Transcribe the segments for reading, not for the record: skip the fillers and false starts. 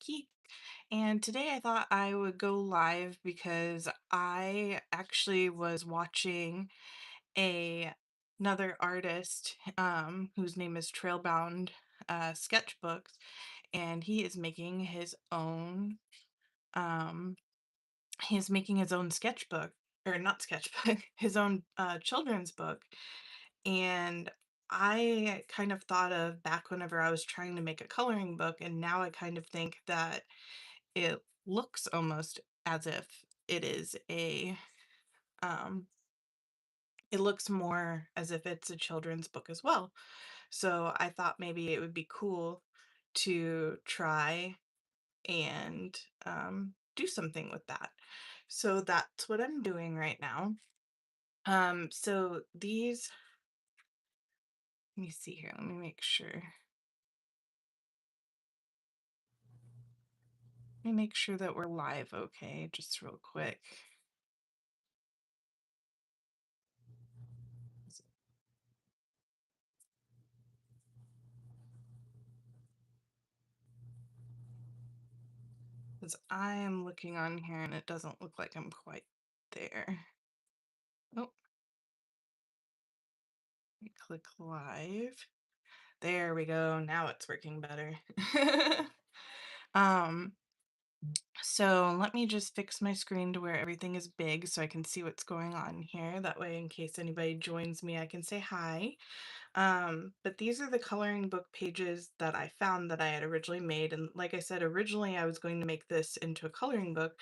Becky, and today I thought I would go live because I actually was watching a another artist whose name is Trailbound Sketchbooks, and he is making his own um sketchbook, or not sketchbook, his own children's book. And I kind of thought of back whenever I was trying to make a coloring book, and now I kind of think that it looks almost as if it is um it looks more as if it's a children's book as well. So I thought maybe it would be cool to try and do something with that. So that's what I'm doing right now. So these, let me see here, let me make sure. Let me make sure that we're live okay, just real quick. 'Cause I am looking on here and it doesn't look like I'm quite there. Oh, let me click live. There we go. Now it's working better. um, so let me just fix my screen to where everything is big so I can see what's going on here. That way, in case anybody joins me, I can say hi. But these are the coloring book pages that I found that I had originally made. And like I said, originally I was going to make this into a coloring book,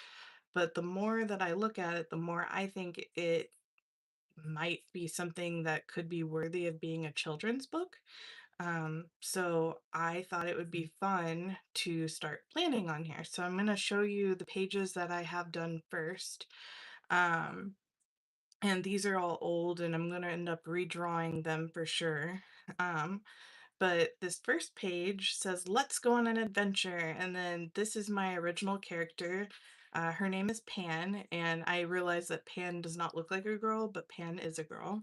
but the more that I look at it, the more I think it might be something that could be worthy of being a children's book. So I thought it would be fun to start planning on here. So I'm going to show you the pages that I have done first. Um, and these are all old, and I'm going to end up redrawing them for sure. Um, but this first page says, "Let's go on an adventure." And then this is my original character. Her name is Pan, and I realize that Pan does not look like a girl, but Pan is a girl.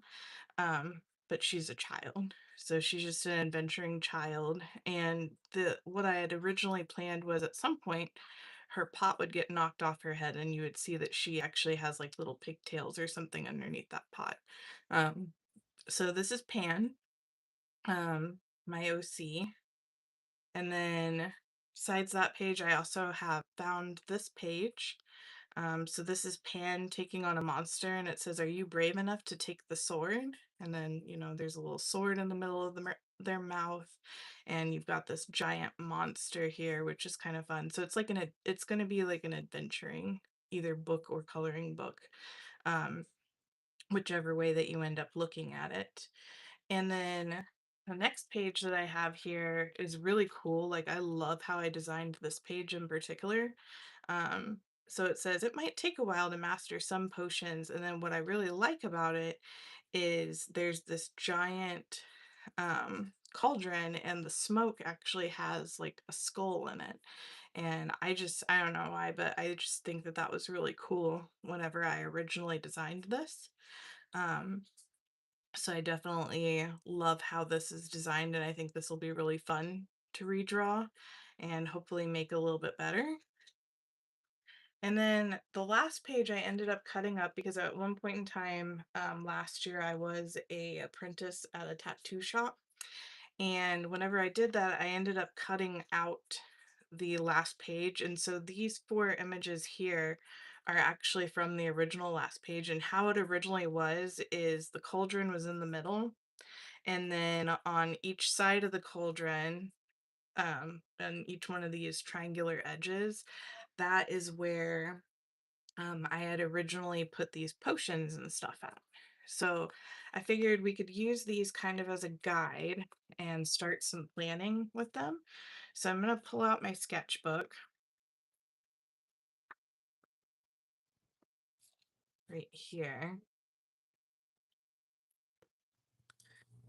Um, but she's a child. So she's just an adventuring child. And the what I had originally planned was at some point her pot would get knocked off her head and you would see that she actually has like little pigtails or something underneath that pot. Um, so this is Pan, my OC. And then besides that page, I also have found this page. So this is Pan taking on a monster, and it says, "Are you brave enough to take the sword?" And then, there's a little sword in the middle of their mouth, and you've got this giant monster here, which is kind of fun. So it's going to be like an adventuring either book or coloring book, um, whichever way that you end up looking at it. And then the next page that I have here is really cool. Like, I love how I designed this page in particular. Um, so it says, "It might take a while to master some potions." And then what I really like about it is there's this giant cauldron, and the smoke actually has like a skull in it. And I don't know why, but I just think that that was really cool whenever I originally designed this. Um, so I definitely love how this is designed, and I think this will be really fun to redraw and hopefully make a little bit better. And then the last page I ended up cutting up because at one point in time last year I was a apprentice at a tattoo shop. And whenever I did that, I ended up cutting out the last page. And so these four images here are actually from the original last page. And how it originally was is the cauldron was in the middle. And then on each side of the cauldron, and each one of these triangular edges, that is where I had originally put these potions and stuff out. So I figured we could use these kind of as a guide and start some planning with them. So I'm going to pull out my sketchbook right here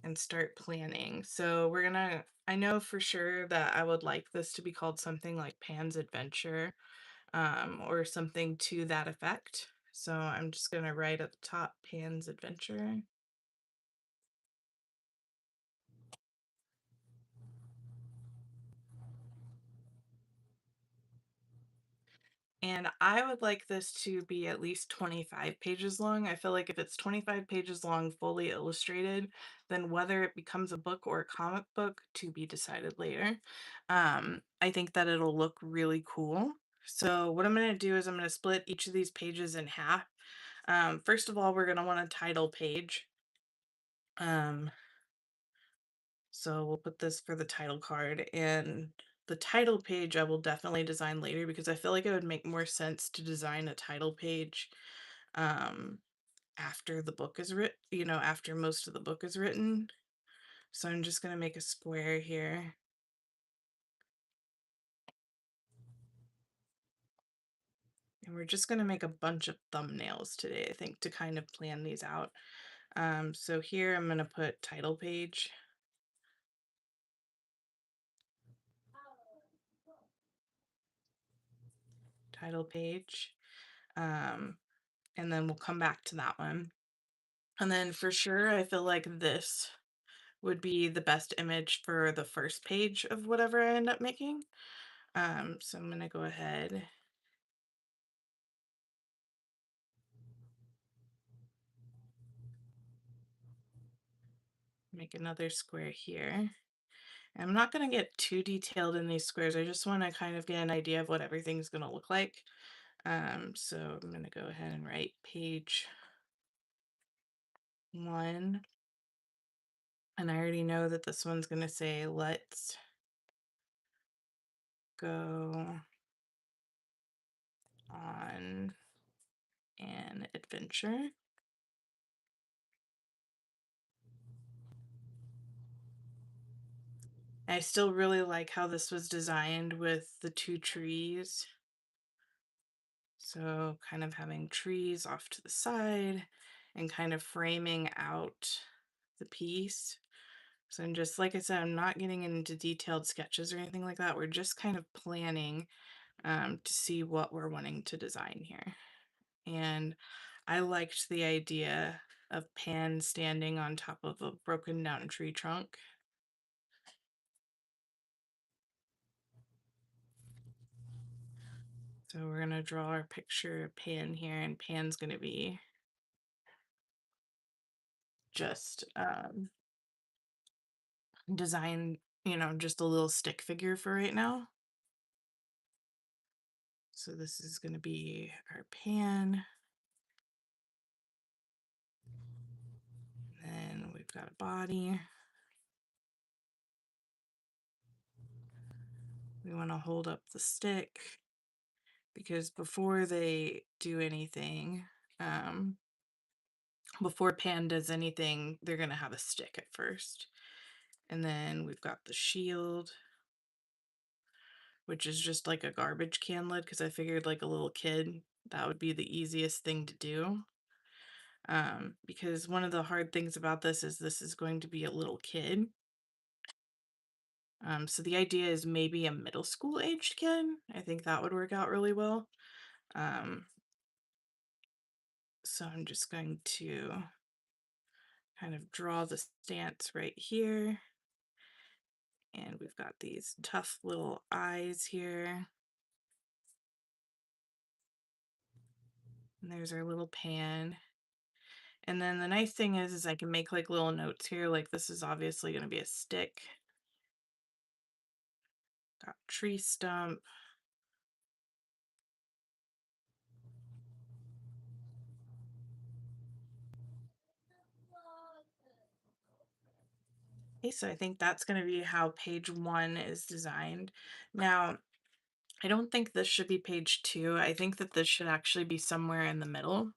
and start planning. So I know for sure that I would like this to be called something like Pan's Adventure, or something to that effect. So I'm just going to write at the top Pan's Adventure. And I would like this to be at least 25 pages long. I feel like if it's 25 pages long, fully illustrated, then whether it becomes a book or a comic book to be decided later, I think that it'll look really cool. So what I'm going to do is I'm going to split each of these pages in half. First of all, we're going to want a title page. Um, so we'll put this for the title card, and the title page I will definitely design later because I feel like it would make more sense to design a title page um after the book is written, after most of the book is written. So I'm just going to make a square here. And we're just going to make a bunch of thumbnails today, I think, to kind of plan these out. So here I'm going to put title page. Title page. And then we'll come back to that one. And then for sure, I feel like this would be the best image for the first page of whatever I end up making. So I'm going to go ahead. Make another square here. I'm not going to get too detailed in these squares. I just want to kind of get an idea of what everything's going to look like. So I'm going to go ahead and write page 1. And I already know that this one's going to say, let's go on an adventure. I still really like how this was designed with the 2 trees. So kind of having trees off to the side and kind of framing out the piece. So I'm just, like I said, I'm not getting into detailed sketches or anything like that. We're just kind of planning to see what we're wanting to design here. And I liked the idea of Pan standing on top of a broken down tree trunk. So we're going to draw our picture of Pan here, and Pan's going to be just design, just a little stick figure for right now. So this is going to be our Pan. Then we've got a body. We want to hold up the stick because before they do anything, before Pan does anything, they're going to have a stick at first. And then we've got the shield, which is just like a garbage can lid because I figured like a little kid, that would be the easiest thing to do. Because one of the hard things about this is going to be a little kid. So the idea is maybe a middle school aged kid. I think that would work out really well. So I'm just going to kind of draw the stance right here. And we've got these tough little eyes here. And there's our little Pan. And then the nice thing is I can make like little notes here, like this is obviously going to be a stick. Got tree stump. Okay, so I think that's going to be how page 1 is designed. Now, I don't think this should be page 2. I think that this should actually be somewhere in the middle.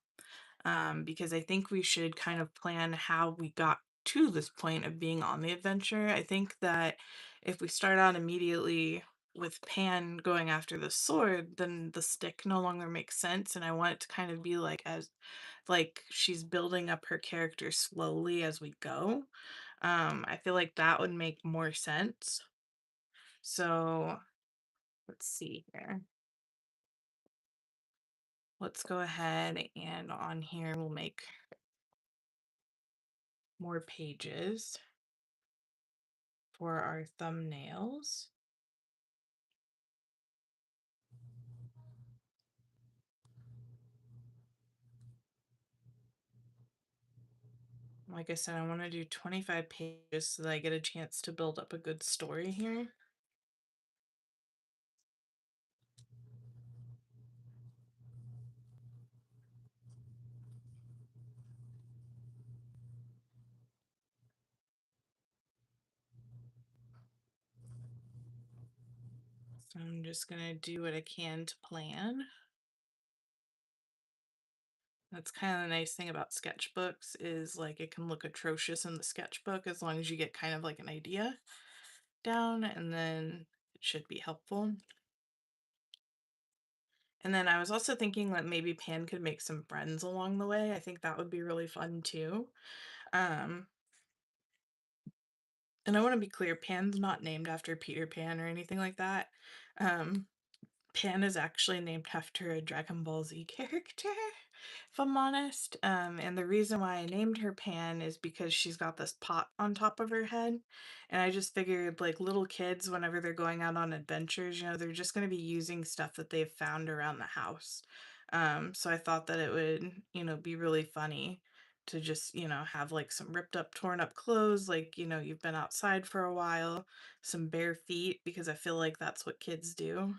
Because I think we should kind of plan how we got to this point of being on the adventure. I think that if we start out immediately with Pan going after the sword, then the stick no longer makes sense. And I want it to kind of be like she's building up her character slowly as we go. I feel like that would make more sense. So let's see here. Let's go ahead and on here we'll make more pages for our thumbnails. Like I said, I want to do 25 pages so that I get a chance to build up a good story here. So I'm just going to do what I can to plan. That's kind of the nice thing about sketchbooks is like it can look atrocious in the sketchbook as long as you get kind of like an idea down, and then it should be helpful. And then I was also thinking that maybe Pan could make some friends along the way. I think that would be really fun too. Um, and I want to be clear, Pan's not named after Peter Pan or anything like that. Um, Pan is actually named after a Dragon Ball Z character, if I'm honest. And the reason why I named her Pan is because she's got this pot on top of her head. And I just figured, like, little kids, whenever they're going out on adventures, they're just going to be using stuff that they've found around the house. So I thought that it would, be really funny to just, have like some ripped up, torn up clothes, like, you've been outside for a while, some bare feet, because I feel like that's what kids do.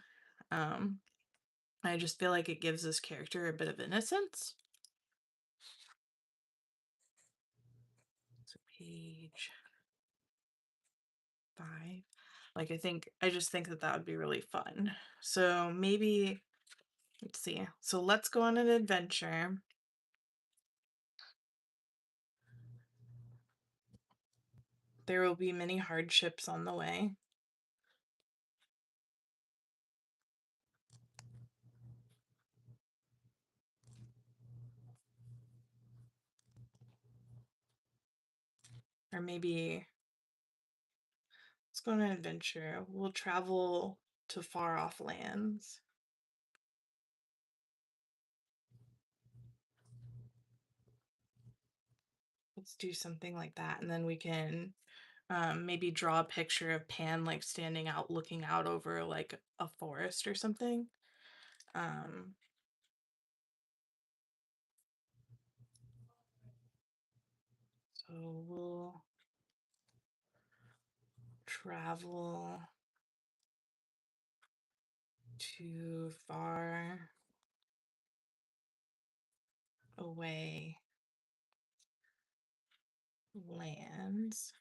Um, I just feel like it gives this character a bit of innocence. So page 5. Like I just think that that would be really fun. So maybe let's see. So let's go on an adventure. There will be many hardships on the way. Or maybe let's go on an adventure. We'll travel to far off lands. Let's do something like that. And then we can maybe draw a picture of Pan like standing out, looking out over like a forest or something. Um, so we'll travel to far away lands.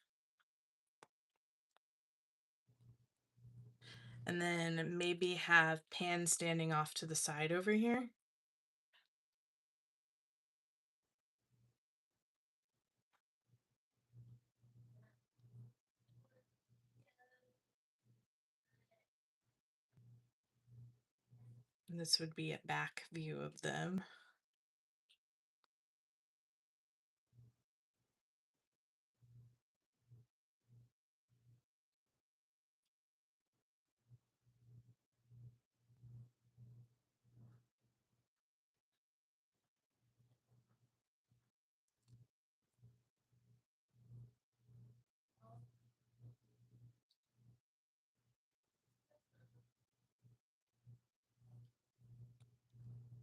And then maybe have Pan standing off to the side over here. And this would be a back view of them.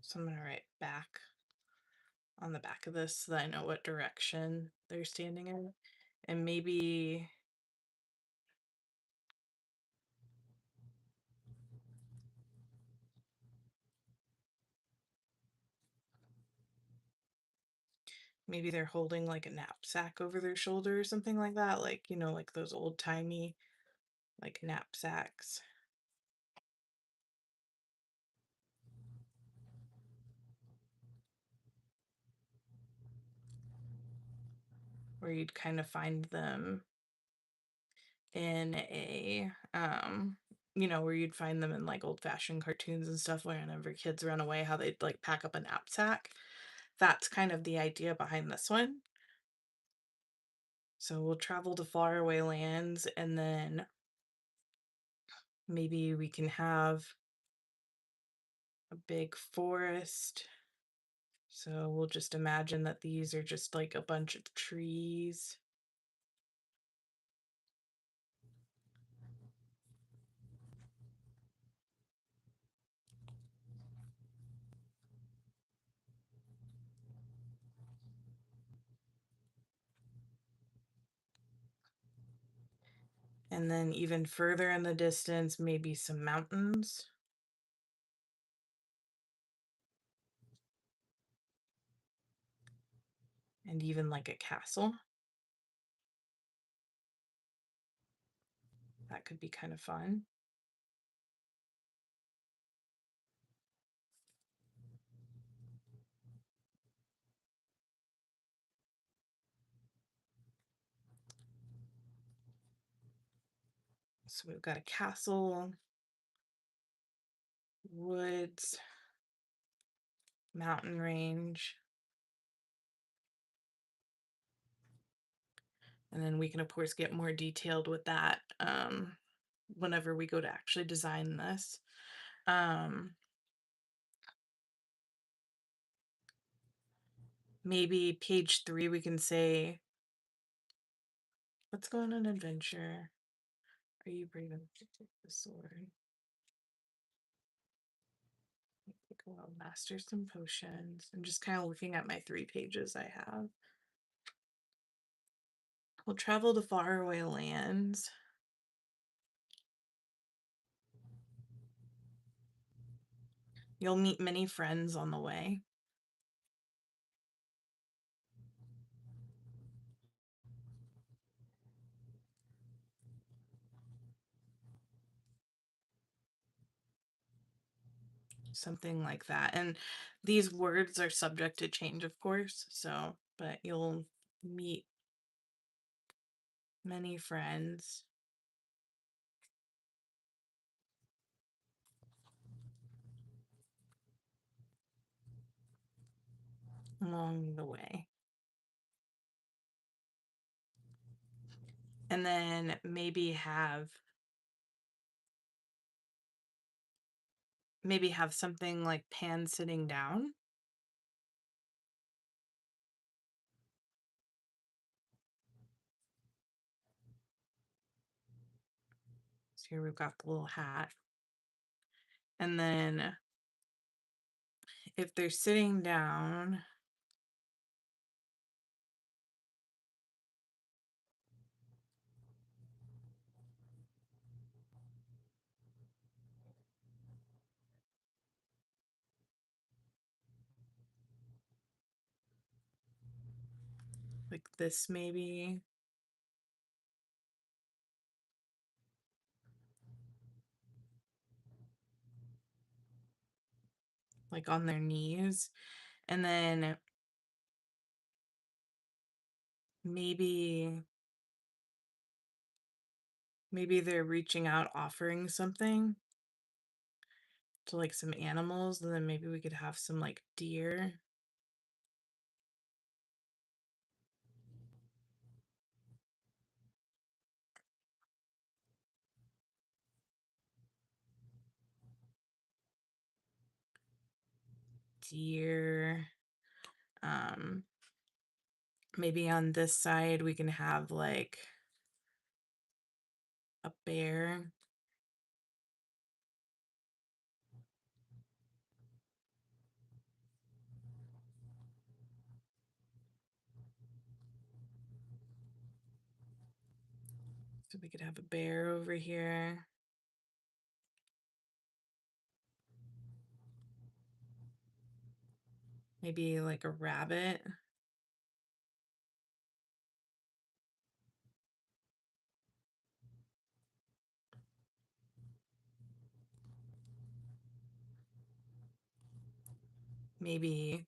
So I'm going to write back on the back of this so that I know what direction they're standing in. And maybe they're holding like a knapsack over their shoulder or something like that, like, like those old-timey like knapsacks. Where you'd kind of find them in a where you'd find them in like old-fashioned cartoons and stuff whenever kids run away, how they'd like pack up a knapsack. That's kind of the idea behind this one. So we'll travel to faraway lands, and then maybe we can have a big forest. So we'll just imagine that these are just like a bunch of trees. And then even further in the distance, maybe some mountains and even like a castle. That could be kind of fun. So we've got a castle, woods, mountain range. And then we can, of course, get more detailed with that whenever we go to actually design this. Maybe page 3, we can say, let's go on an adventure. Are you brave enough to take the sword? Go out, master some potions. I'm just kind of looking at my 3 pages I have. We'll travel to faraway lands. You'll meet many friends on the way. Something like that. And these words are subject to change, of course. So, but you'll meet many friends along the way. And then maybe have something like Pan sitting down. So here we've got the little hat. And then if they're sitting down, like this maybe. Like on their knees. And then maybe they're reaching out offering something to like some animals, and then maybe we could have some like deer. Deer. Um maybe on this side we can have like a bear. So we could have a bear over here. Maybe like a rabbit. Maybe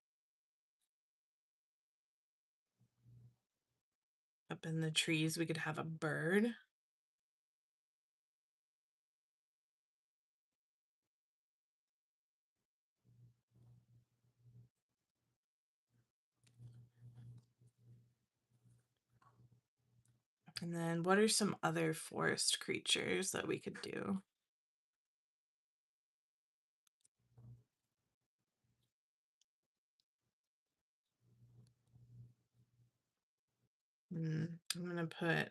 up in the trees we could have a bird. And then what are some other forest creatures that we could do? I'm gonna put a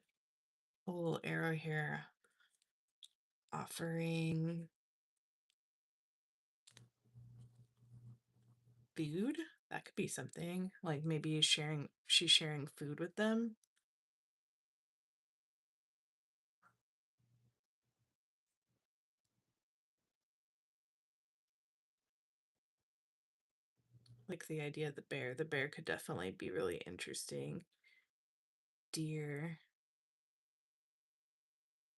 little arrow here offering food. That could be something. Like maybe she's sharing food with them. Like the idea of the bear. The bear could definitely be really interesting. Deer.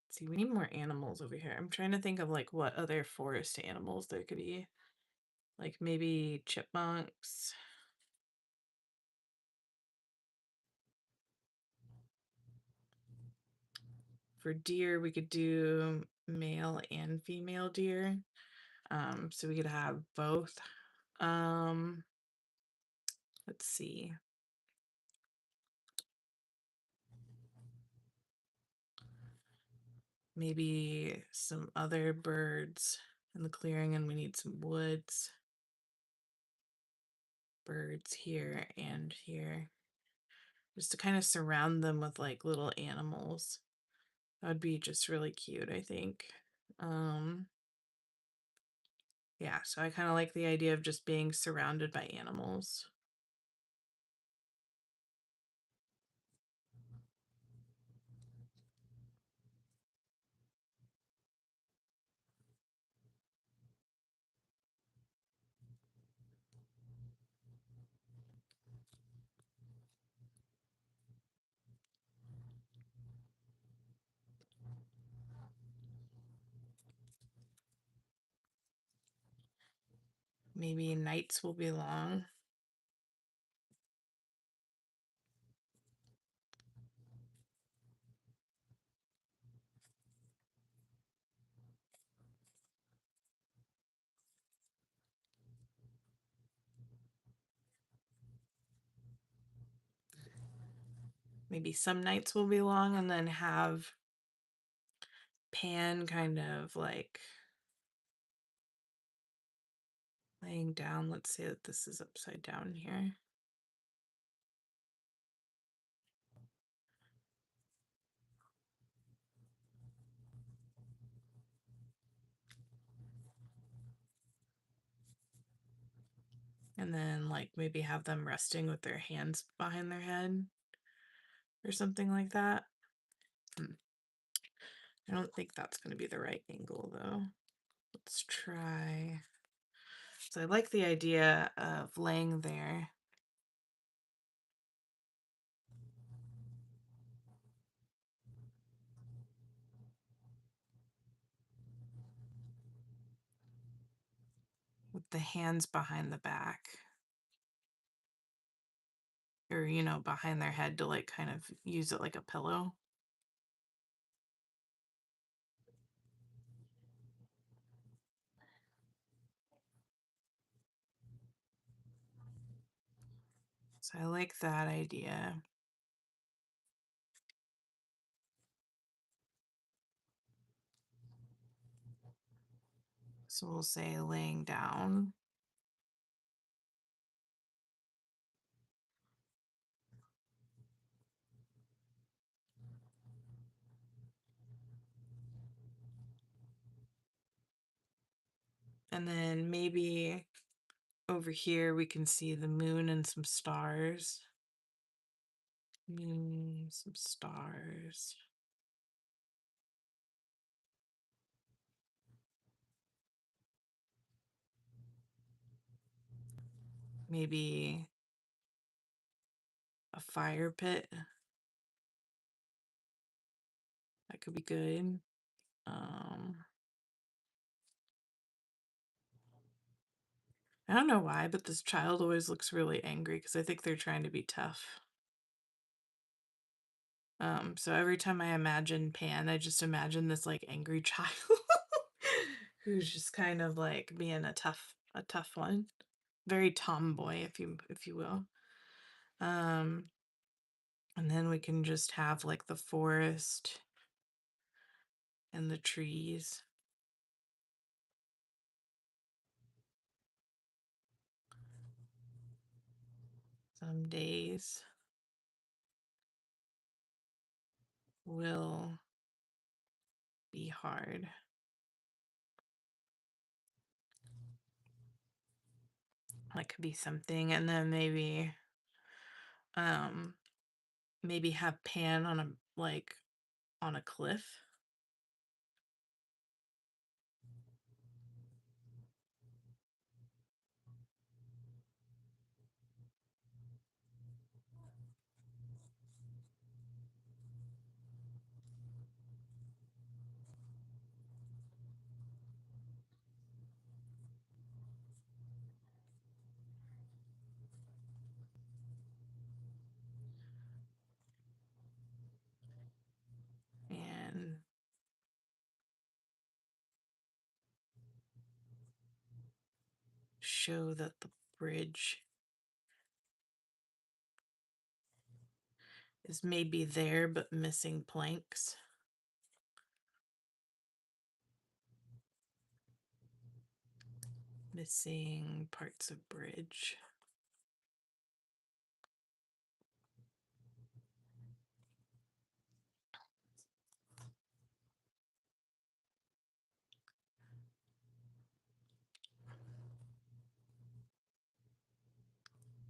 Let's see, we need more animals over here. I'm trying to think of like what other forest animals there could be. Like maybe chipmunks. For deer, we could do male and female deer. So we could have both. Um, let's see. Maybe some other birds in the clearing, and we need some woods. Birds here and here. Just to kind of surround them with like little animals. That would be just really cute, I think. Um, yeah, so I kind of like the idea of just being surrounded by animals. Maybe nights will be long. Maybe some nights will be long, and then have Pan kind of like laying down. Let's say that this is upside down here. And then like maybe have them resting with their hands behind their head or something like that. I don't think that's going to be the right angle though. Let's try. So I like the idea of laying there. With the hands behind the back. Or, you know, behind their head to like kind of use it like a pillow. So I like that idea. So we'll say laying down. And then maybe over here we can see the moon and some stars. Moon, some stars. Maybe a fire pit. That could be good. I don't know why, but this child always looks really angry because I think they're trying to be tough. So every time I imagine Pan, I just imagine this like angry child who's just kind of like being a tough one. Very tomboy, if you will. Um, and then we can just have like the forest and the trees. Some days will be hard. That could be something. And then um maybe have Pan on a like on a cliff. show that the bridge is maybe there but missing planks. Missing parts of bridge.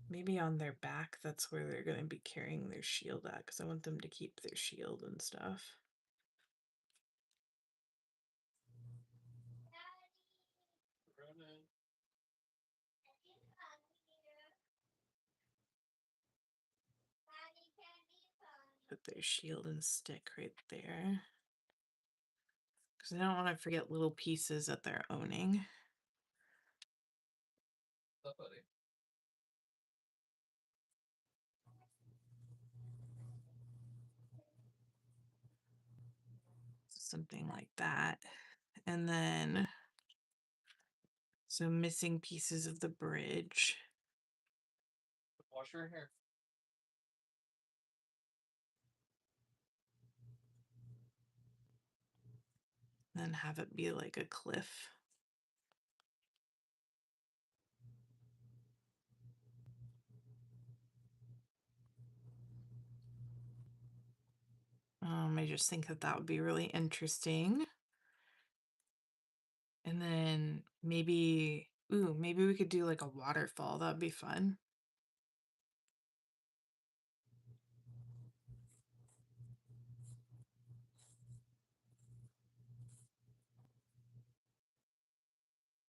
Maybe on their back, that's where they're going to be carrying their shield at, because I want them to keep their shield and stuff. Put their shield and stick right there. Because I don't want to forget little pieces that they're owning. Something like that. And then, so missing pieces of the bridge. Wash your hair. Then have it be like a cliff. I just think that that would be really interesting. And then maybe, maybe we could do like a waterfall. That'd be fun.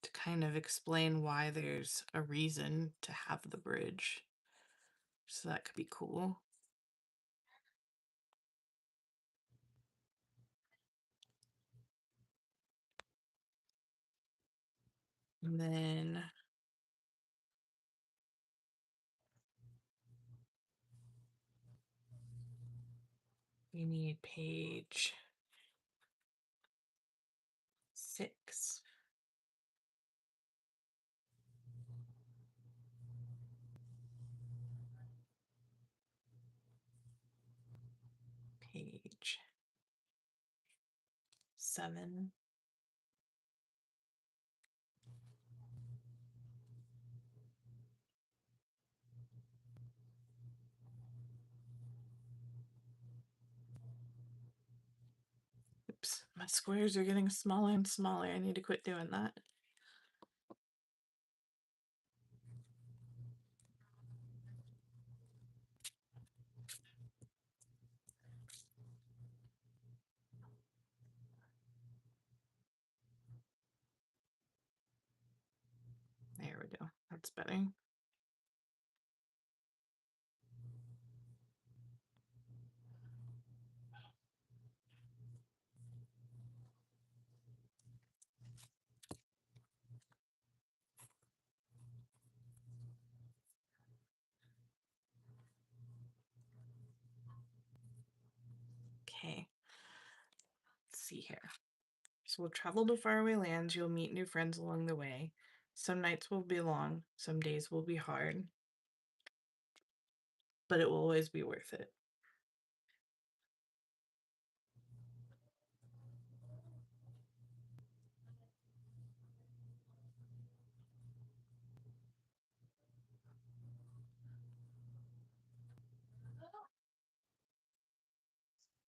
To kind of explain why there's a reason to have the bridge. So that could be cool. And then we need page 6. Page 7. Oops, my squares are getting smaller and smaller. I need to quit doing that. There we go. That's better. Okay. Let's see here. So we'll travel to faraway lands. You'll meet new friends along the way. Some nights will be long, some days will be hard, but it will always be worth it.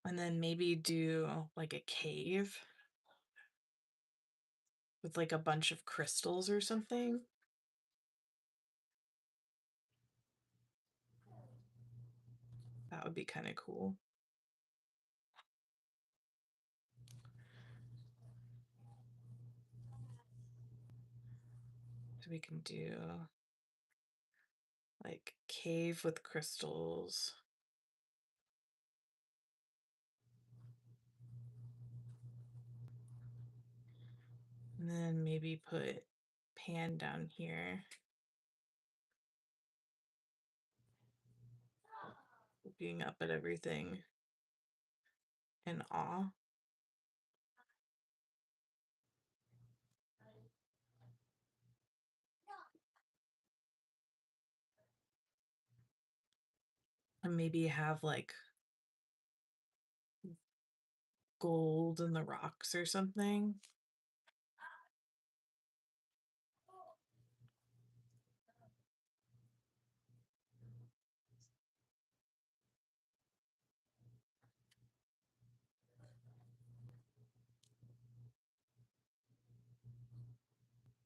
And then maybe do like a cave with like a bunch of crystals or something. That would be kind of cool. So we can do like cave with crystals. And then maybe put Pan down here. Looking up at everything in awe. And maybe have like gold in the rocks or something.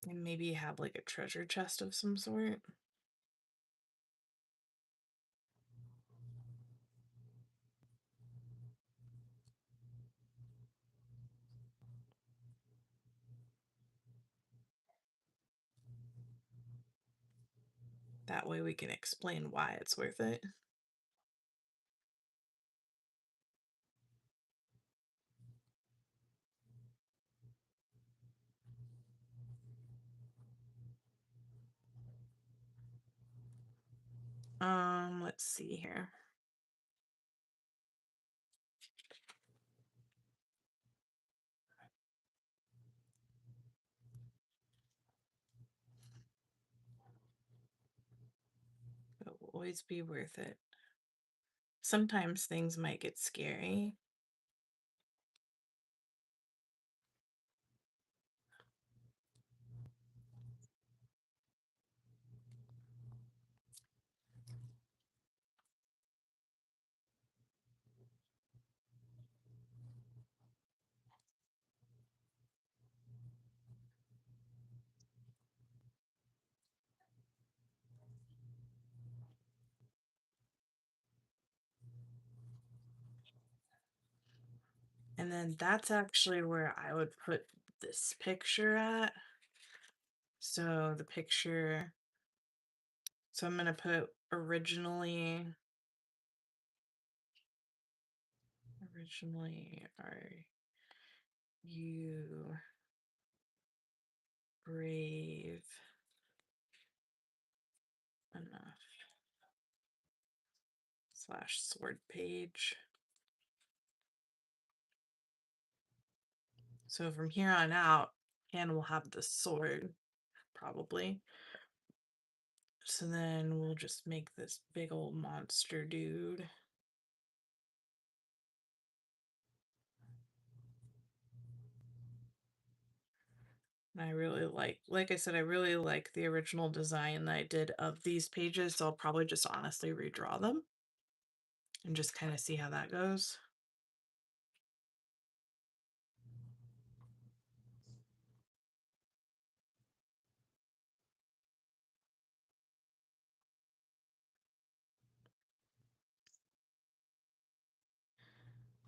And maybe have like a treasure chest of some sort. That way we can explain why it's worth it. Let's see here. It will always be worth it. Sometimes things might get scary. And then that's actually where I would put this picture at. So the picture, so I'm going to put originally are you brave enough slash sword page. So from here on out, Han will have the sword, probably. So then we'll just make this big old monster dude. And I really like I said, I really like the original design that I did of these pages, so I'll probably just honestly redraw them and just kind of see how that goes.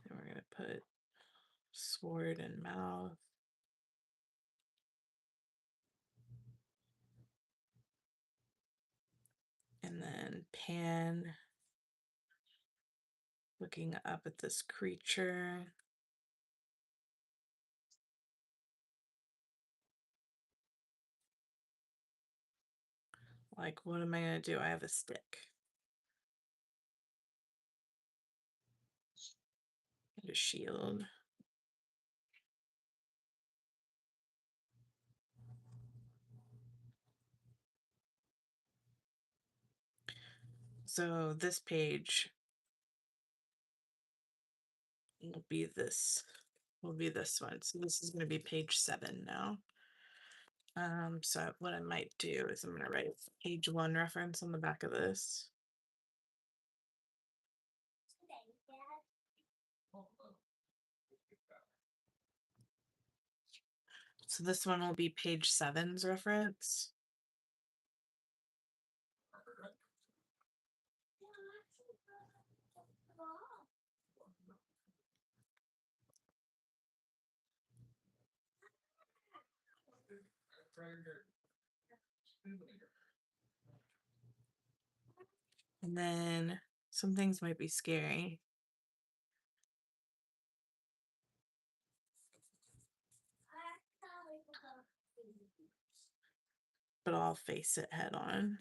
And we're going to put sword and mouth. And then Pan looking up at this creature. Like, what am I going to do? I have a stick. And a shield. So this page will be this one. So this is going to be page 7 now. So what I might do is I'm going to write page 1 reference on the back of this. So this one will be page 7's reference. And then some things might be scary. But I'll face it head on.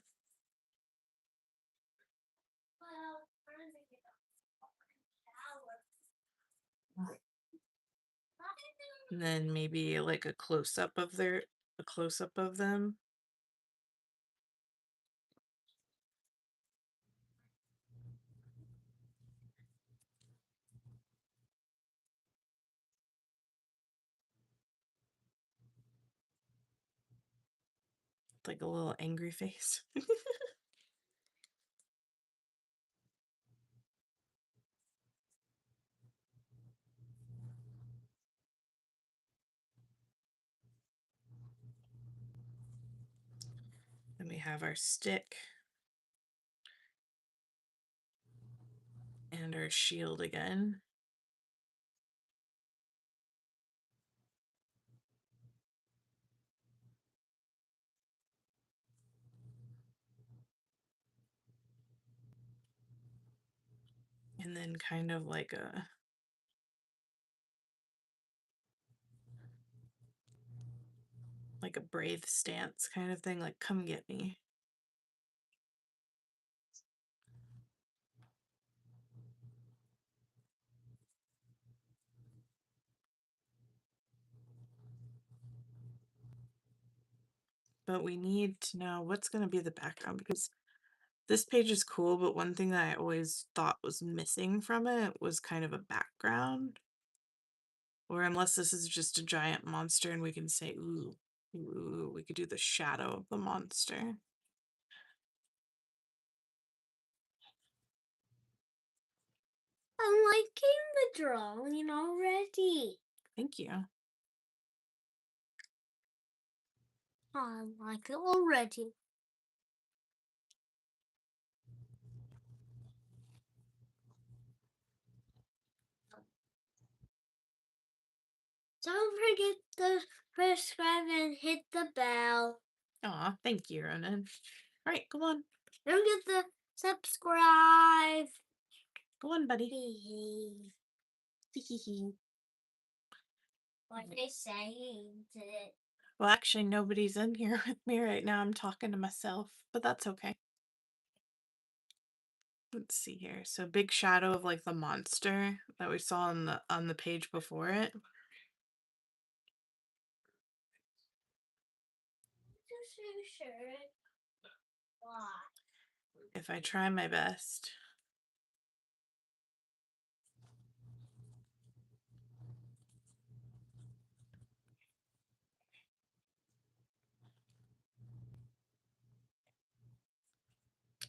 And then maybe like a close-up of them. like a little angry face. Then we have our stick and our shield again. And then kind of like a brave stance kind of thing, like come get me. But we need to know what's going to be the background, because this page is cool, but one thing that I always thought was missing from it was kind of a background. Or unless this is just a giant monster and we can say, ooh, ooh, we could do the shadow of the monster. I'm liking the drawing already. Thank you. I like it already. Don't forget to subscribe and hit the bell. Aw, thank you, Ronan. All right, go on. Don't forget to subscribe. Go on, buddy. What are they saying to it? Well, actually, nobody's in here with me right now. I'm talking to myself, but that's okay. Let's see here. So big shadow of like the monster that we saw on the page before it. Just so sure. Why? If I try my best.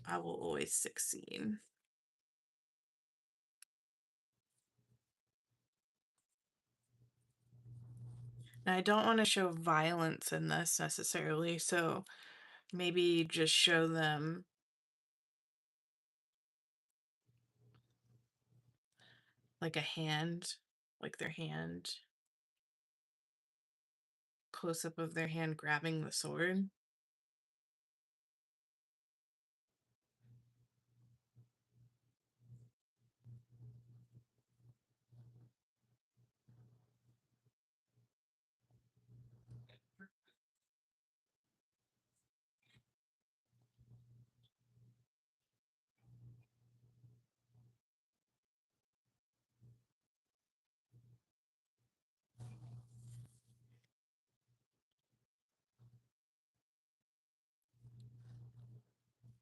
I will always succeed. Now, I don't want to show violence in this necessarily, so maybe just show them like a hand, like their hand, close up of their hand grabbing the sword.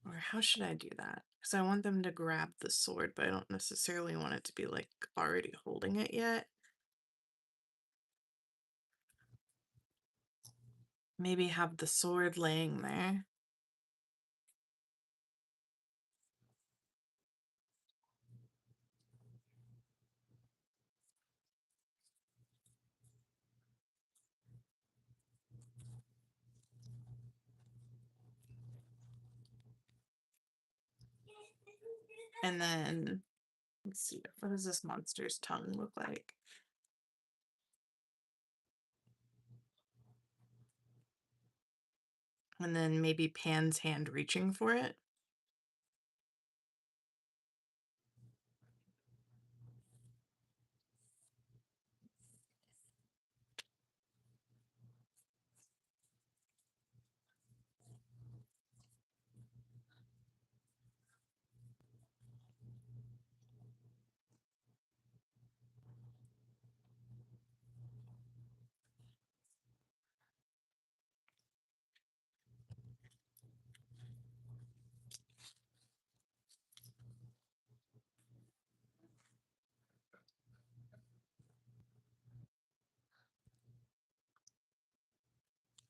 Or how should I do that? Because I want them to grab the sword, but I don't necessarily want it to be like already holding it yet. Maybe have the sword laying there. And then, let's see, what does this monster's tongue look like? And then maybe Pan's hand reaching for it.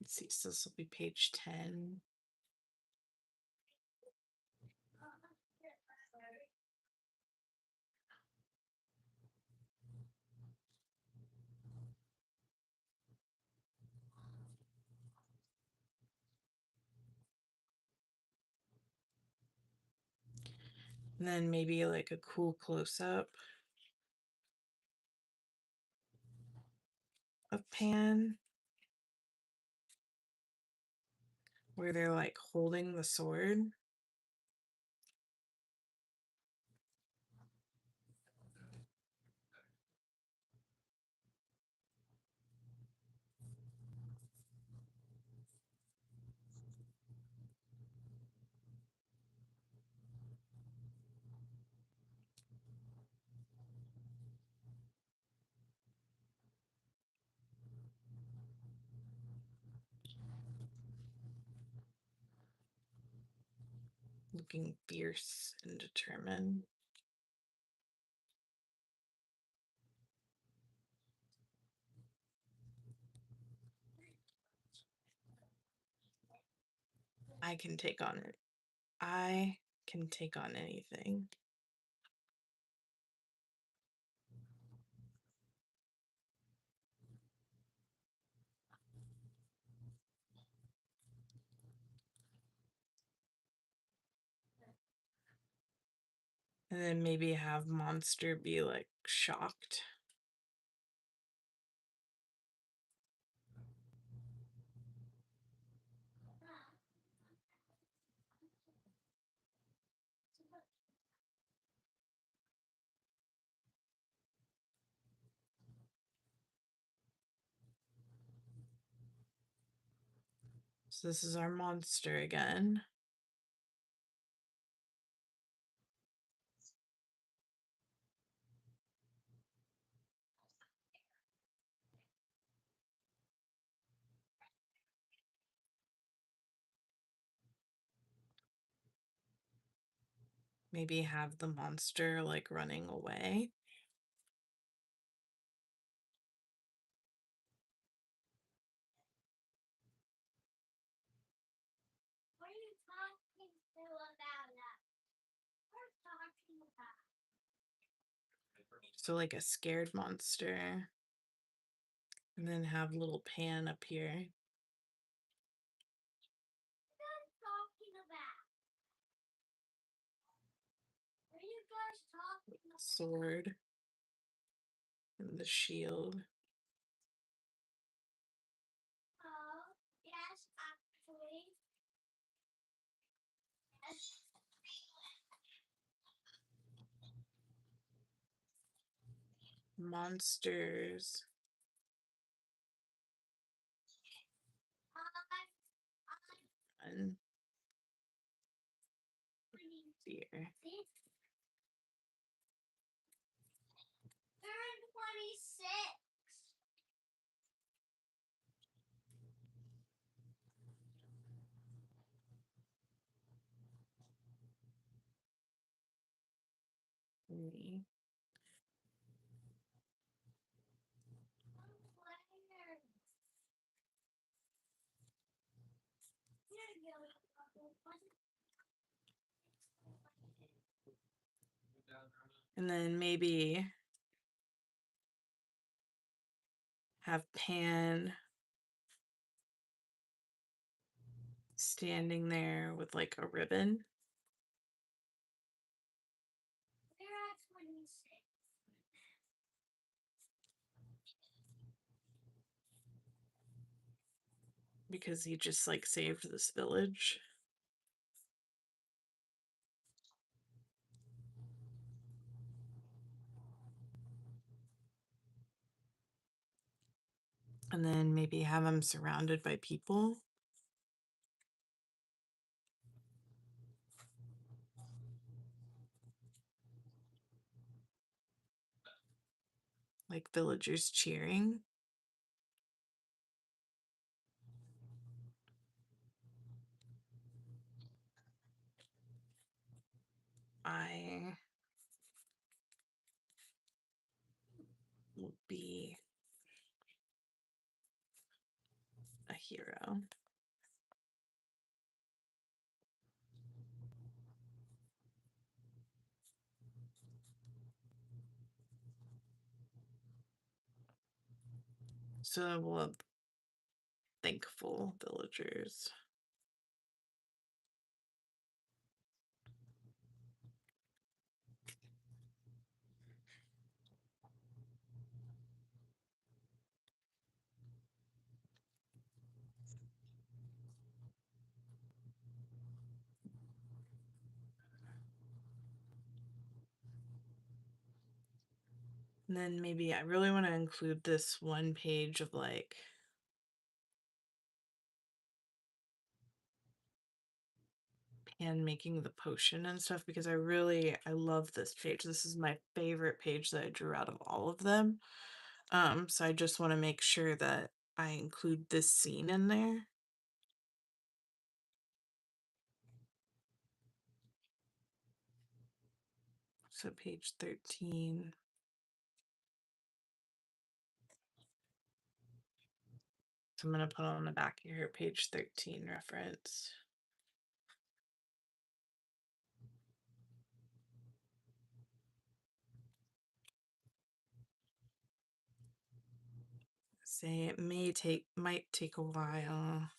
Let's see, so this will be page 10. And then maybe like a cool close-up of Pan where they're like holding the sword. Looking fierce and determined. I can take on it. I can take on anything. And then maybe have monster be like shocked. So this is our monster again. Maybe have the monster like running away. What are you talking to about that? What are you talking about? So like a scared monster. And then have little Pan up here. What are you talking about? What are you guys talking about? Sword. And the shield. Oh, yes, actually. Yes. Monsters. And deer. Turn 26. Me. And then maybe have Pan standing there with like a ribbon. We're at 26. Because he just like saved this village. And then maybe have him surrounded by people. Like villagers cheering. I will be a hero. So we'll have thankful villagers. And then maybe I really want to include this one page of like Pan making the potion and stuff because I love this page. This is my favorite page that I drew out of all of them. So I just want to make sure that I include this scene in there. So page 13. So I'm going to put on the back here, page 13 reference. Say it might take a while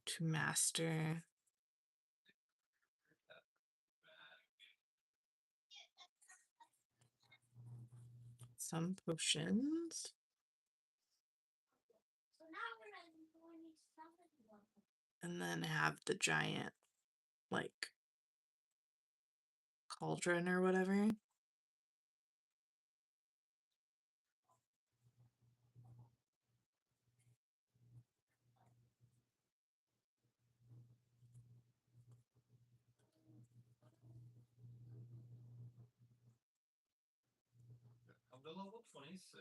to master some potions. So now we're going to summon one. And then have the giant like cauldron or whatever. I'm to level 26.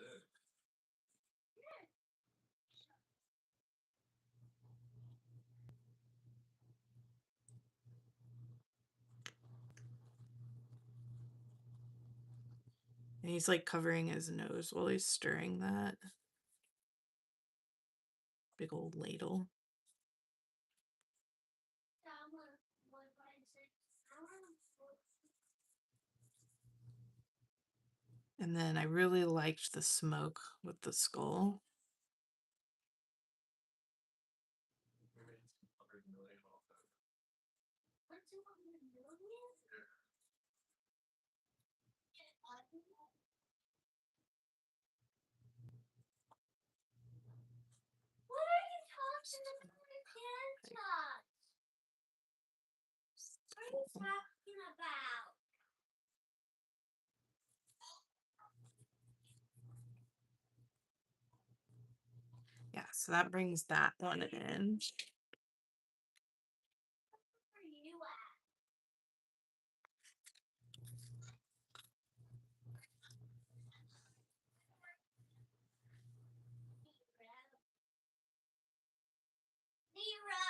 And he's like covering his nose while he's stirring that big old ladle. Summer, what I said, summer. And then I really liked the smoke with the skull. Maybe it's 100 million off that. What's 200 million? What are you talking about again, Todd? What are you talking about? Yeah, so that brings that one in. Where are you at? Zero.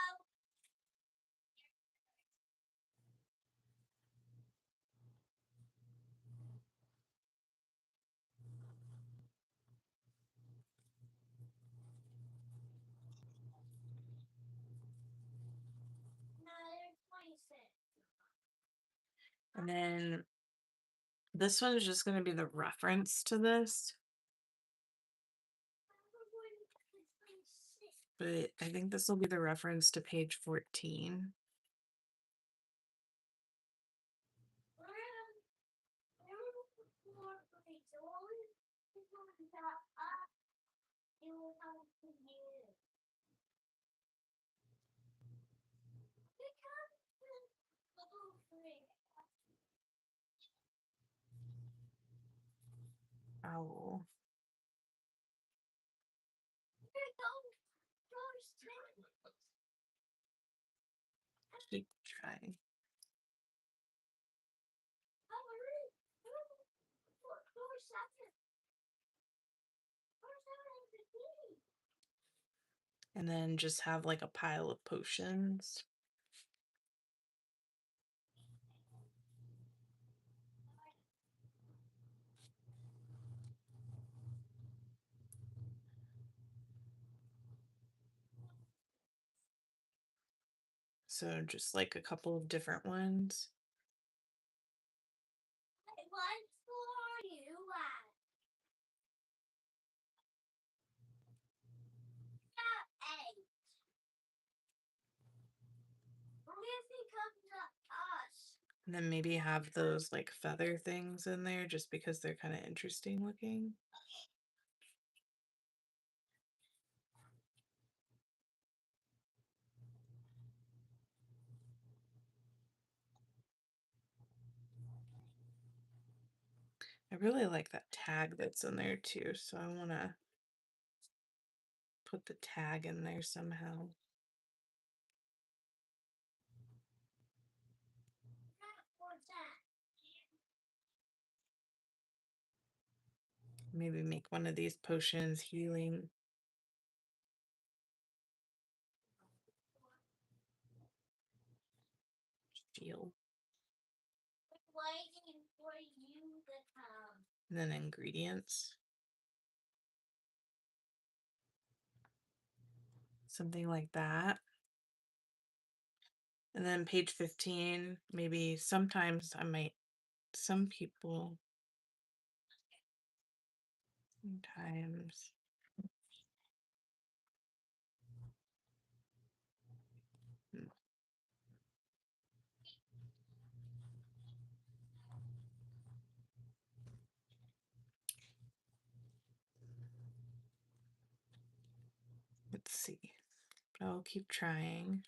No, there's 26. And then this one is just going to be the reference to this. But I think this will be the reference to page 14. Owl. Keep trying. And then just have like a pile of potions. So just like a couple of different ones. One for you. Eight. What if he comes up us? And then maybe have those like feather things in there just because they're kind of interesting looking. I really like that tag that's in there too, so I want to put the tag in there somehow. What's that? Maybe make one of these potions healing. Shield. Waiting for you to come. And then ingredients. Something like that. And then page 15, maybe sometimes I might, some people, sometimes. Hmm. Let's see. But I'll keep trying.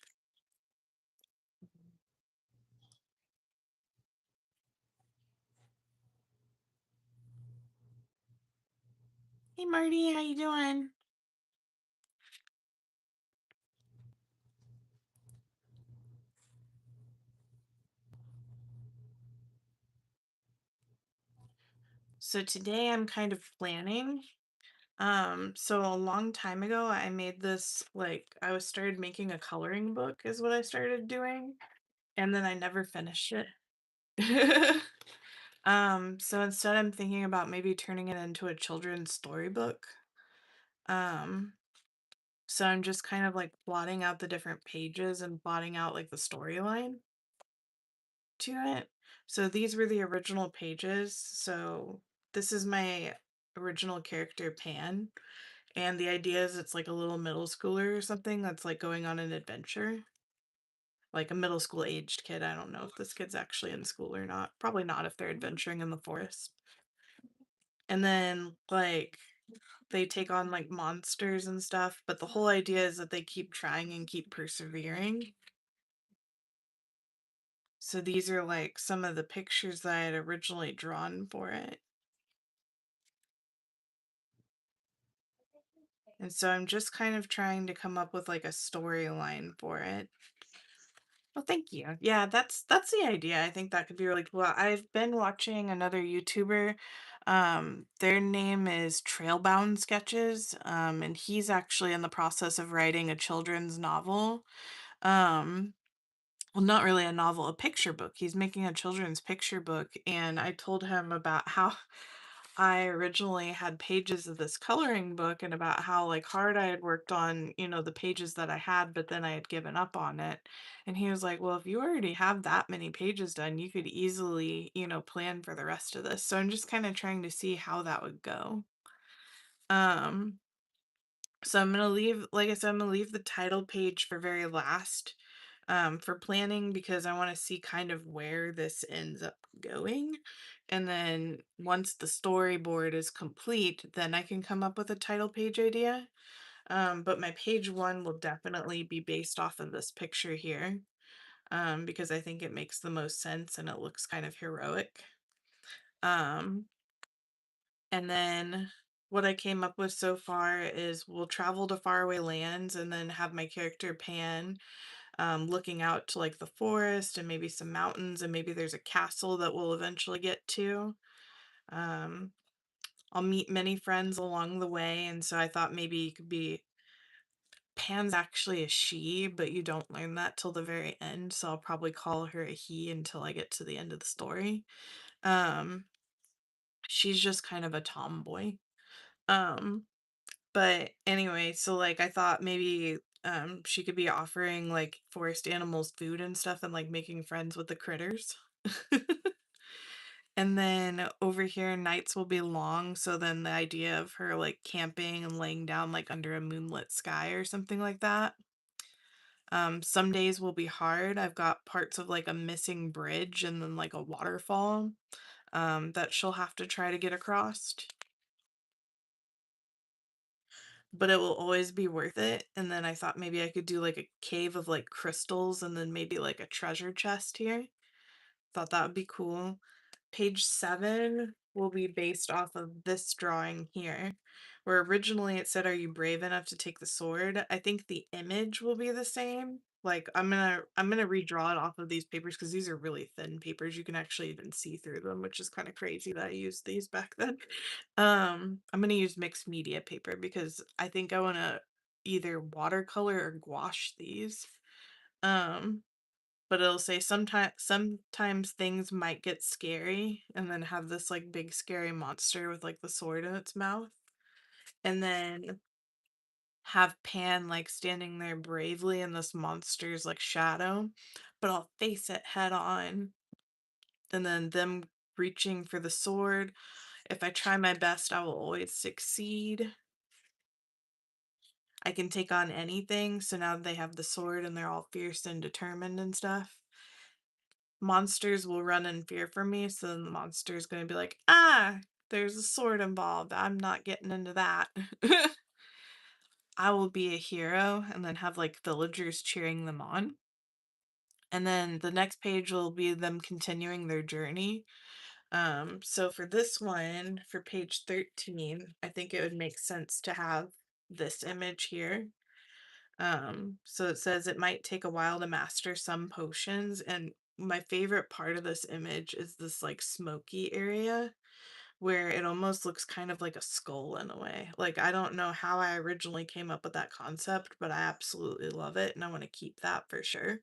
Hey Marty, how you doing? So today I'm kind of planning. So a long time ago I made this like I was started making a coloring book is what I started doing, and then I never finished it. So instead I'm thinking about maybe turning it into a children's storybook. Um, so I'm just kind of like plotting out the different pages and plotting out like the storyline to it. So these were the original pages. So this is my original character Pan. And the idea is it's like a little middle schooler or something that's like going on an adventure. Like a middle school aged kid. I don't know if this kid's actually in school or not. Probably not if they're adventuring in the forest. And then like they take on like monsters and stuff, but the whole idea is that they keep trying and keep persevering. So these are like some of the pictures that I had originally drawn for it. And so I'm just kind of trying to come up with like a storyline for it. Well, thank you. Yeah, that's the idea. I think that could be really cool. I've been watching another YouTuber. Their name is Trailbound Sketches. And he's actually in the process of writing a children's novel. Um, well, not really a novel, a picture book. He's making a children's picture book, and I told him about how I originally had pages of this coloring book and about how like hard I had worked on, the pages that I had, but then I had given up on it. And he was like, "Well, if you already have that many pages done, you could easily, plan for the rest of this." So I'm just kind of trying to see how that would go. Um, so I'm gonna leave, like I said, I'm gonna leave the title page for very last, for planning because I want to see kind of where this ends up going. And then once the storyboard is complete, then I can come up with a title page idea. But my page one will definitely be based off of this picture here, because I think it makes the most sense and it looks kind of heroic. Um, and then what I came up with so far is we'll travel to faraway lands and then have my character Pan, looking out to like the forest and maybe some mountains, and maybe there's a castle that we'll eventually get to. Um, I'll meet many friends along the way, and so I thought maybe it could be Pan's actually a she, but you don't learn that till the very end, so I'll probably call her a he until I get to the end of the story. Um, she's just kind of a tomboy. Um, But anyway, so like I thought maybe she could be offering like forest animals food and stuff and like making friends with the critters. And then over here, nights will be long. So then the idea of her like camping and laying down like under a moonlit sky or something like that. Some days will be hard. I've got parts of like a missing bridge and then like a waterfall that she'll have to try to get across. But it will always be worth it. And then I thought maybe I could do like a cave of like crystals and then maybe like a treasure chest here. Thought that would be cool. Page 7 will be based off of this drawing here, where originally it said, "Are you brave enough to take the sword?" I think the image will be the same. Like I'm gonna redraw it off of these papers because these are really thin papers. You can actually even see through them, which is kind of crazy that I used these back then. I'm gonna use mixed media paper because I think I wanna either watercolor or gouache these. Um, but it'll say sometimes things might get scary and then have this like big scary monster with like the sword in its mouth. And then have Pan like standing there bravely in this monster's like shadow, but I'll face it head on. And then them reaching for the sword. If I try my best, I will always succeed. I can take on anything. So now they have the sword and they're all fierce and determined and stuff. Monsters will run in fear from me, so then the monster is gonna be like, "Ah, there's a sword involved. I'm not getting into that." I will be a hero and then have like villagers cheering them on. And then the next page will be them continuing their journey. So for this one, for page 13, I think it would make sense to have this image here. So it says it might take a while to master some potions, and my favorite part of this image is this like smoky area where it almost looks kind of like a skull in a way. Like I don't know how I originally came up with that concept, but I absolutely love it and I want to keep that for sure.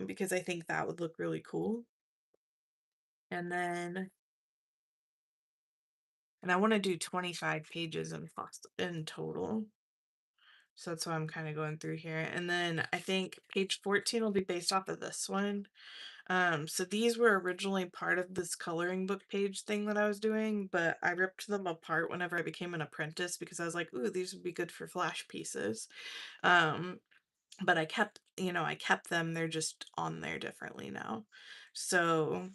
Because I think that would look really cool. And then I want to do 25 pages in total. So that's why I'm kind of going through here. And then I think page 14 will be based off of this one. So these were originally part of this coloring book page thing that I was doing, but I ripped them apart whenever I became an apprentice because I was like, ooh, these would be good for flash pieces. Um, but I kept them. They're just on there differently now. So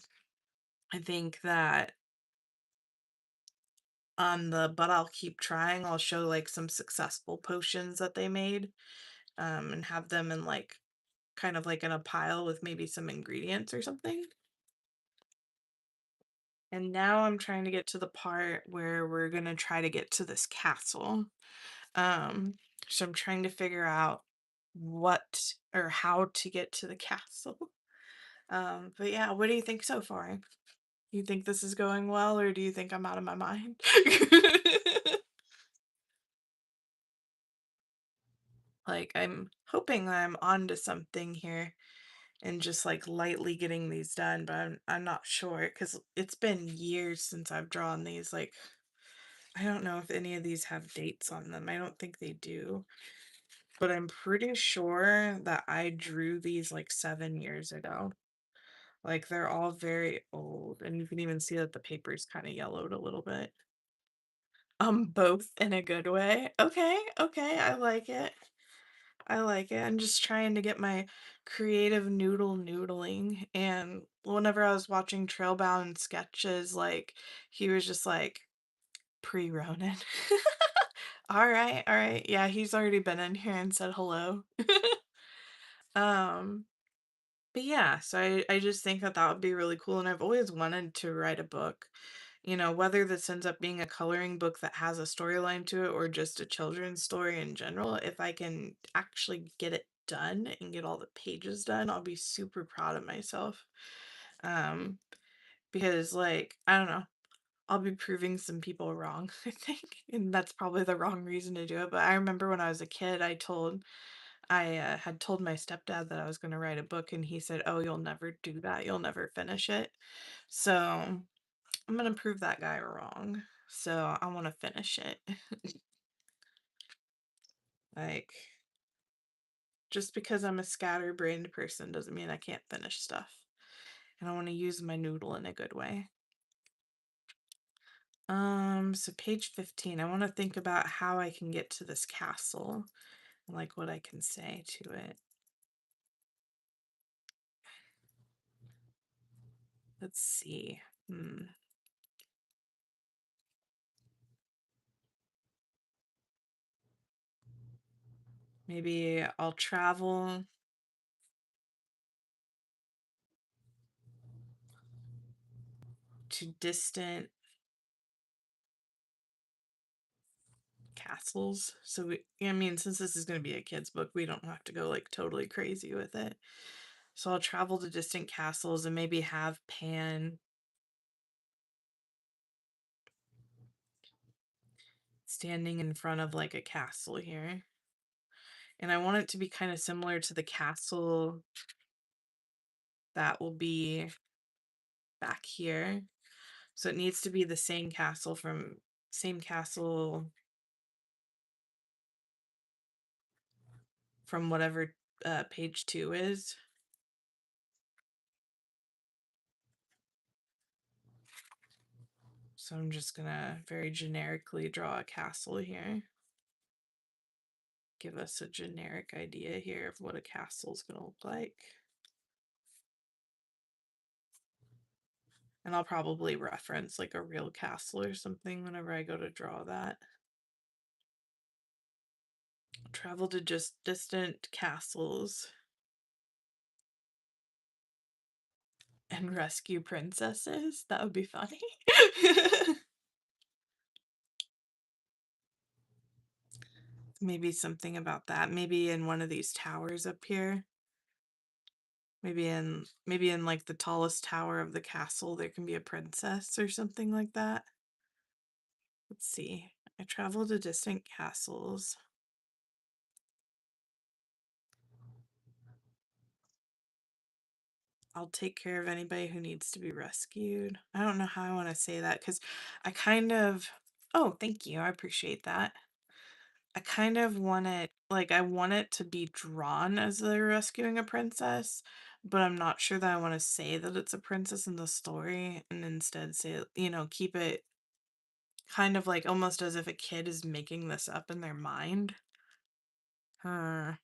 I think that on the but I'll keep trying, I'll show like some successful potions that they made, and have them in like kind of like in a pile with maybe some ingredients or something. And now I'm trying to get to the part where we're gonna try to get to this castle. Um, so I'm trying to figure out what or how to get to the castle. But yeah, what do you think so far? You think this is going well, or do you think I'm out of my mind? Like, I'm hoping that I'm onto something here and just like lightly getting these done, but I'm not sure because it's been years since I've drawn these. Like, I don't know if any of these have dates on them. I don't think they do. But I'm pretty sure that I drew these like 7 years ago. Like they're all very old, and you can even see that the paper's kind of yellowed a little bit. Both in a good way. Okay, okay, I like it. I like it. I'm just trying to get my creative noodling. And whenever I was watching Trailbound sketches, like he was just like pre-Ronin. All right, all right. Yeah, he's already been in here and said hello. um, but yeah, so I just think that that would be really cool, and I've always wanted to write a book. Whether this ends up being a coloring book that has a storyline to it or just a children's story in general, if I can actually get it done and get all the pages done, I'll be super proud of myself. Um, because like, I don't know, I'll be proving some people wrong, I think. And that's probably the wrong reason to do it. But I remember when I was a kid, I had told my stepdad that I was going to write a book, and he said, "Oh, you'll never do that. You'll never finish it." So I'm going to prove that guy wrong. So I want to finish it. Like, Just because I'm a scatterbrained person doesn't mean I can't finish stuff. And I want to use my noodle in a good way. So page 15, I want to think about how I can get to this castle and like what I can say to it. Let's see. Maybe I'll travel to distant castles. So I mean, since this is going to be a kid's book, we don't have to go like totally crazy with it. So I'll travel to distant castles and maybe have Pan standing in front of like a castle here. And I want it to be kind of similar to the castle that will be back here. So it needs to be the same castle from whatever page 2 is. So I'm just gonna very generically draw a castle here. Give us a generic idea here of what a castle is gonna look like. And I'll probably reference like a real castle or something whenever I go to draw that. Travel to just distant castles and rescue princesses. That would be funny. Maybe something about that. Maybe in one of these towers up here. Maybe in like the tallest tower of the castle there can be a princess or something like that. Let's see. I travel to distant castles. I'll take care of anybody who needs to be rescued. I don't know how I want to say that because I kind of. Oh, thank you. I appreciate that. I kind of want it, like, I want it to be drawn as they're rescuing a princess, but I'm not sure that I want to say that it's a princess in the story and instead say, keep it kind of like almost as if a kid is making this up in their mind. I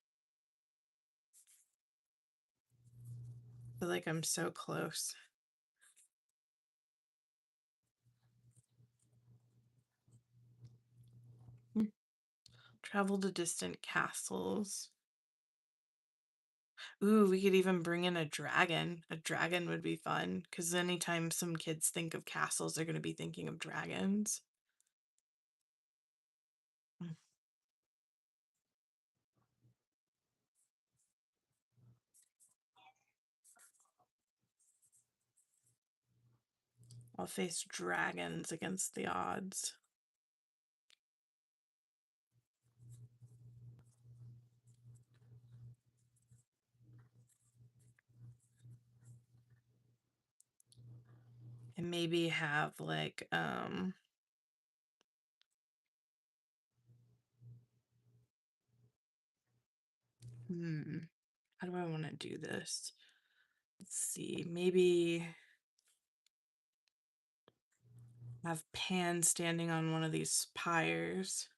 feel like I'm so close. Travel to distant castles. Ooh, we could even bring in a dragon. A dragon would be fun because anytime some kids think of castles, they're going to be thinking of dragons. Mm. I'll face dragons against the odds. And maybe have like how do I want to do this? Let's see, maybe have Pan standing on one of these spires.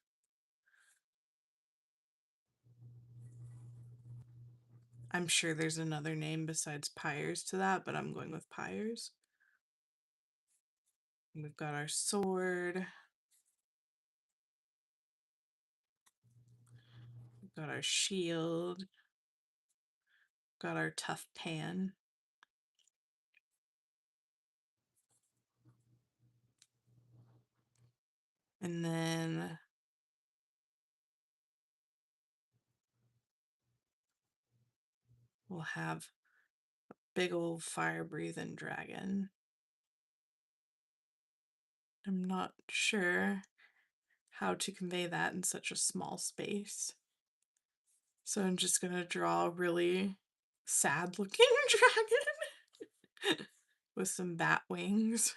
I'm sure there's another name besides pyres to that, but I'm going with pyres. We've got our sword. We've got our shield. Got our tough Pan. And then we'll have a big old fire breathing dragon. I'm not sure how to convey that in such a small space. So I'm just gonna draw a really sad looking dragon with some bat wings.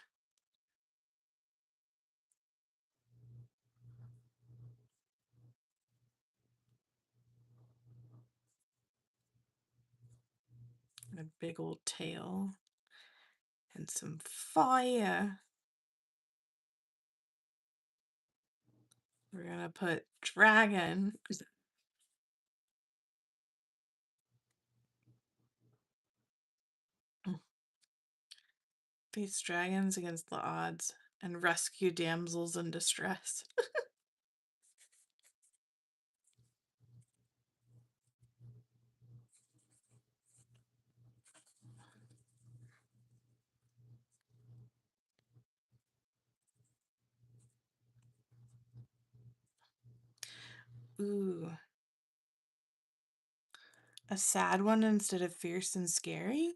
A big old tail. And some fire. We're gonna put dragon. Face dragons against the odds and rescue damsels in distress. Ooh. A sad one instead of fierce and scary?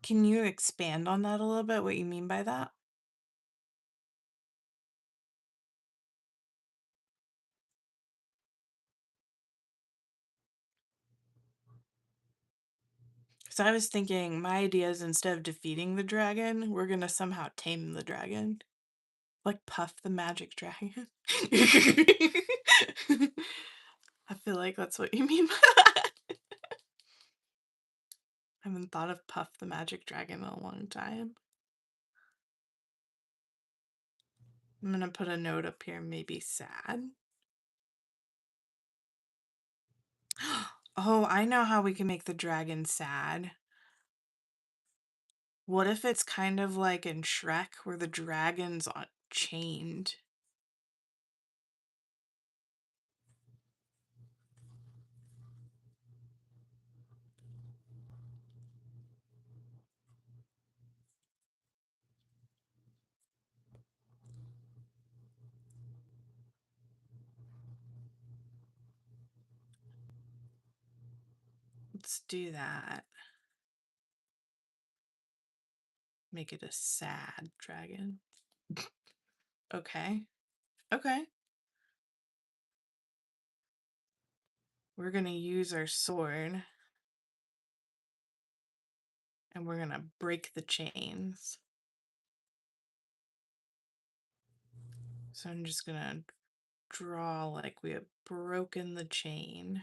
Can you expand on that a little bit, what you mean by that? So I was thinking my idea is instead of defeating the dragon, we're gonna somehow tame the dragon. Like Puff the Magic Dragon. I feel like that's what you mean by that. I haven't thought of Puff the Magic Dragon in a long time. I'm gonna put a note up here, maybe sad. Oh, I know how we can make the dragon sad. What if it's kind of like in Shrek where the dragon's chained? Let's do that. Make it a sad dragon. Okay. Okay. We're gonna use our sword. And we're gonna break the chains. So I'm just gonna draw like we have broken the chain.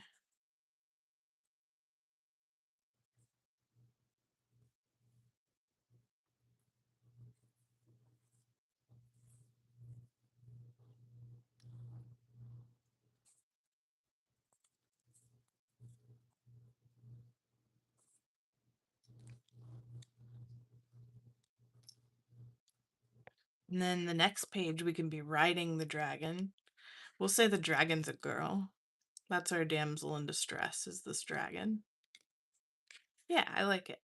And then the next page, we can be riding the dragon. We'll say the dragon's a girl. That's our damsel in distress, is this dragon. Yeah, I like it.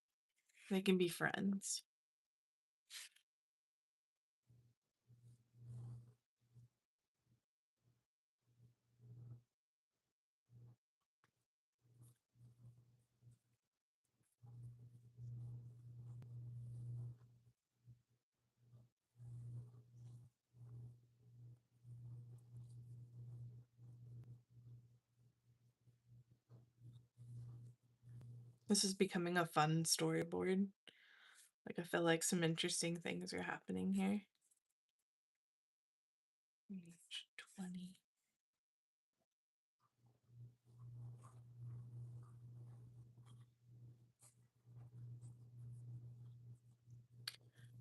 They can be friends. This is becoming a fun storyboard. Like, I feel like some interesting things are happening here. Page 20.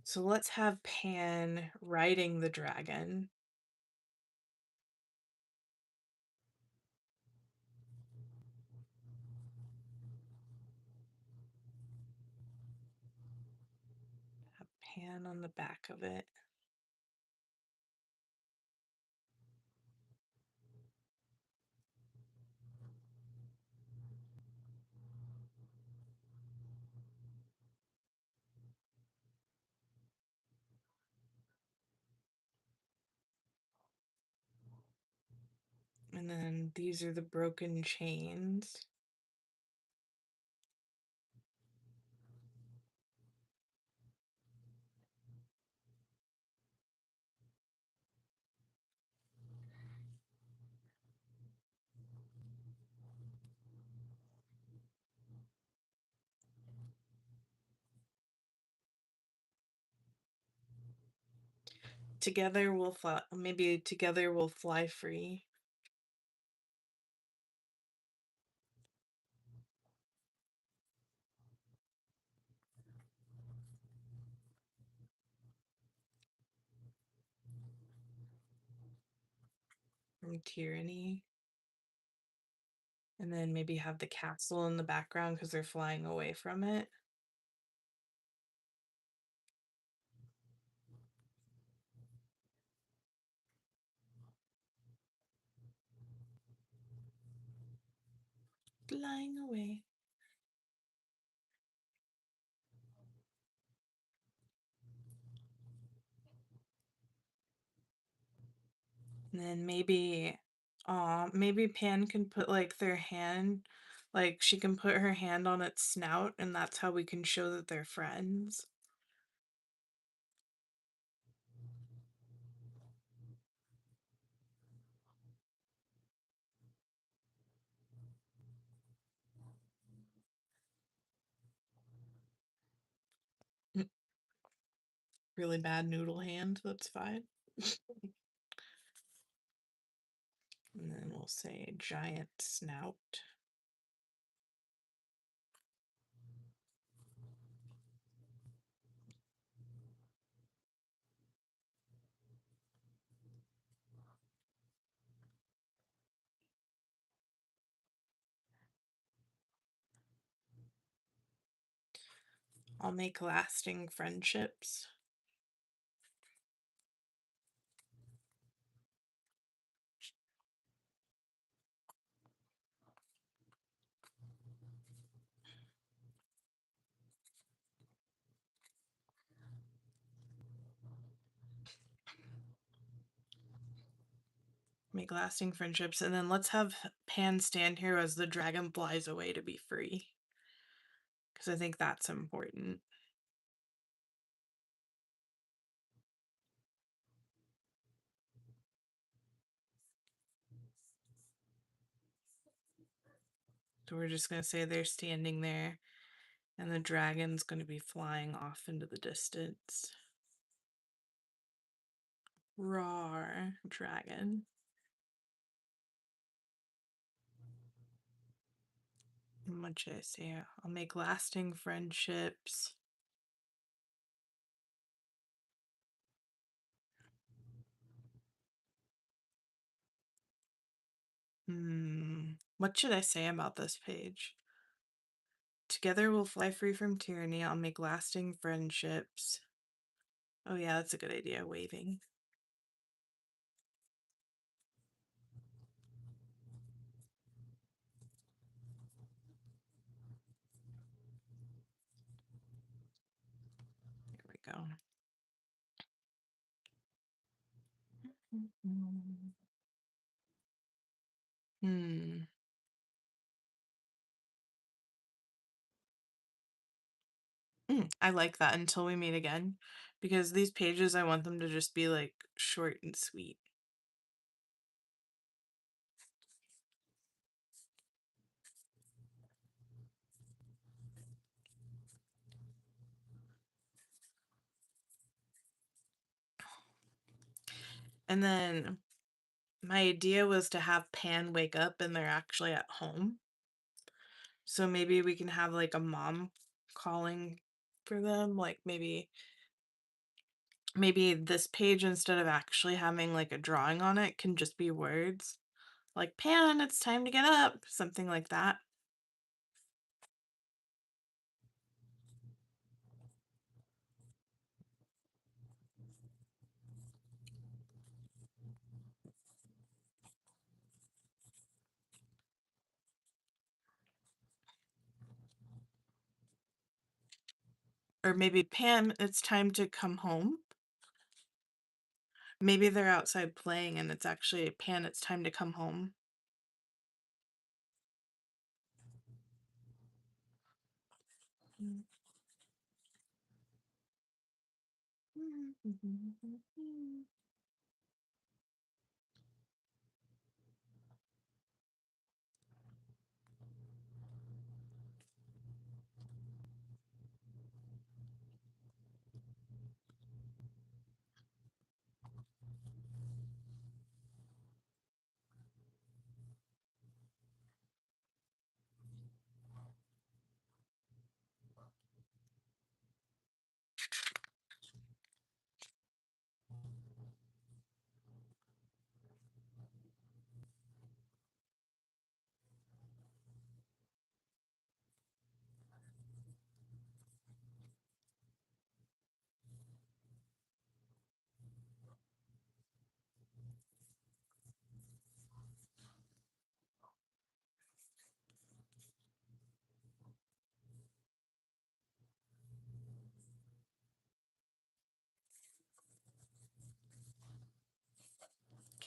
So let's have Pan riding the dragon. Have Pan on the back of it. And then these are the broken chains. Together we'll fly, maybe together we'll fly free. from Tyranny. And then maybe have the castle in the background because they're flying away from it. Flying away. And then maybe Pan can put like their hand, like she can put her hand on its snout, and that's how we can show that they're friends. Mm, really bad noodle hand, that's fine. And then we'll say giant snout. I'll make lasting friendships. Make lasting friendships, and then let's have Pan stand here as the dragon flies away to be free. Because I think that's important. So we're just going to say they're standing there, and the dragon's going to be flying off into the distance. Roar, dragon. And what should I say? I'll make lasting friendships. What should I say about this page? Together we'll fly free from tyranny. I'll make lasting friendships. Oh yeah, that's a good idea, waving. There we go. Hmm. I like that until we meet again, because these pages, I want them to just be like short and sweet. And then my idea was to have Pan wake up and they're actually at home. So maybe we can have like a mom calling for them, like maybe this page, instead of actually having like a drawing on it, can just be words like Pan, it's time to get up, something like that. Or maybe Pan, it's time to come home. Maybe they're outside playing and it's actually Pan, it's time to come home.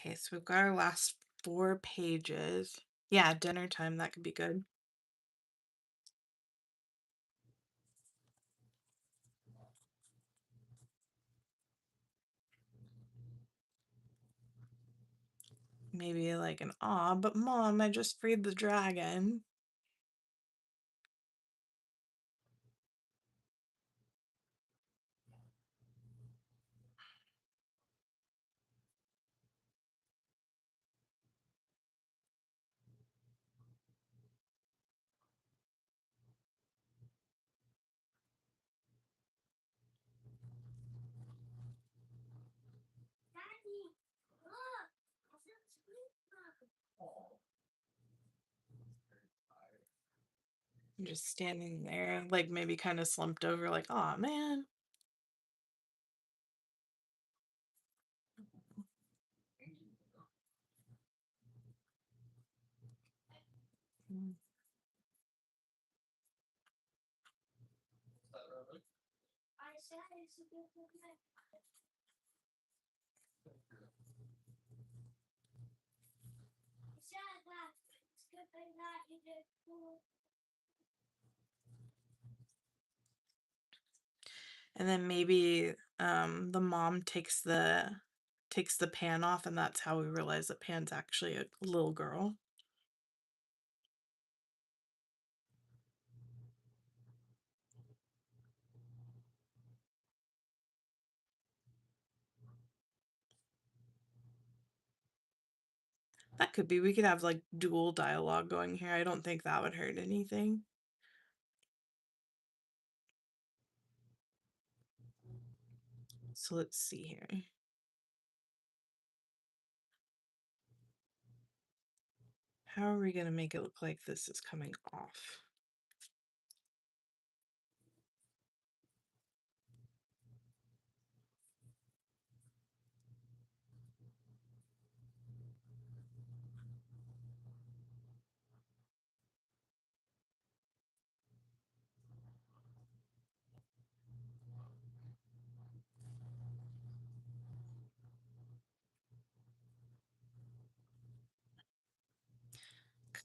Okay, so we've got our last 4 pages. Yeah, dinner time, that could be good. Maybe like an "Aw, but mom, I just freed the dragon." Daddy, look! I said SpongeBob. Oh. Very tired. Just standing there, like, maybe kinda slumped over like, "Aw, man." Mm. Is that right? I said it's a good night. I said that it's good night. You did cool. And then maybe, the mom takes the pan off, and that's how we realize that Pan's actually a little girl. That could be we could have, like, dual dialogue going here, I don't think that would hurt anything. So let's see here. How are we gonna make it look like this is coming off?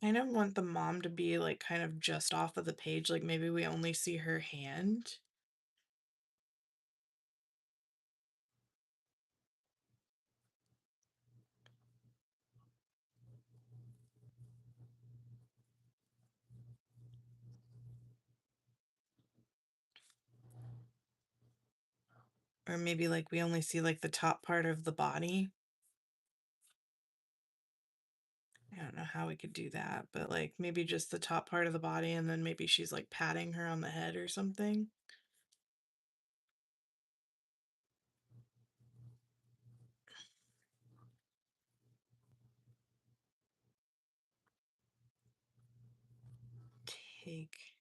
Kind of want the mom to be, like, kind of just off of the page, like, maybe we only see her hand. Or maybe, like, we only see, like, the top part of the body. I don't know how we could do that, but, like, maybe just the top part of the body, and then maybe she's, like, patting her on the head or something. Take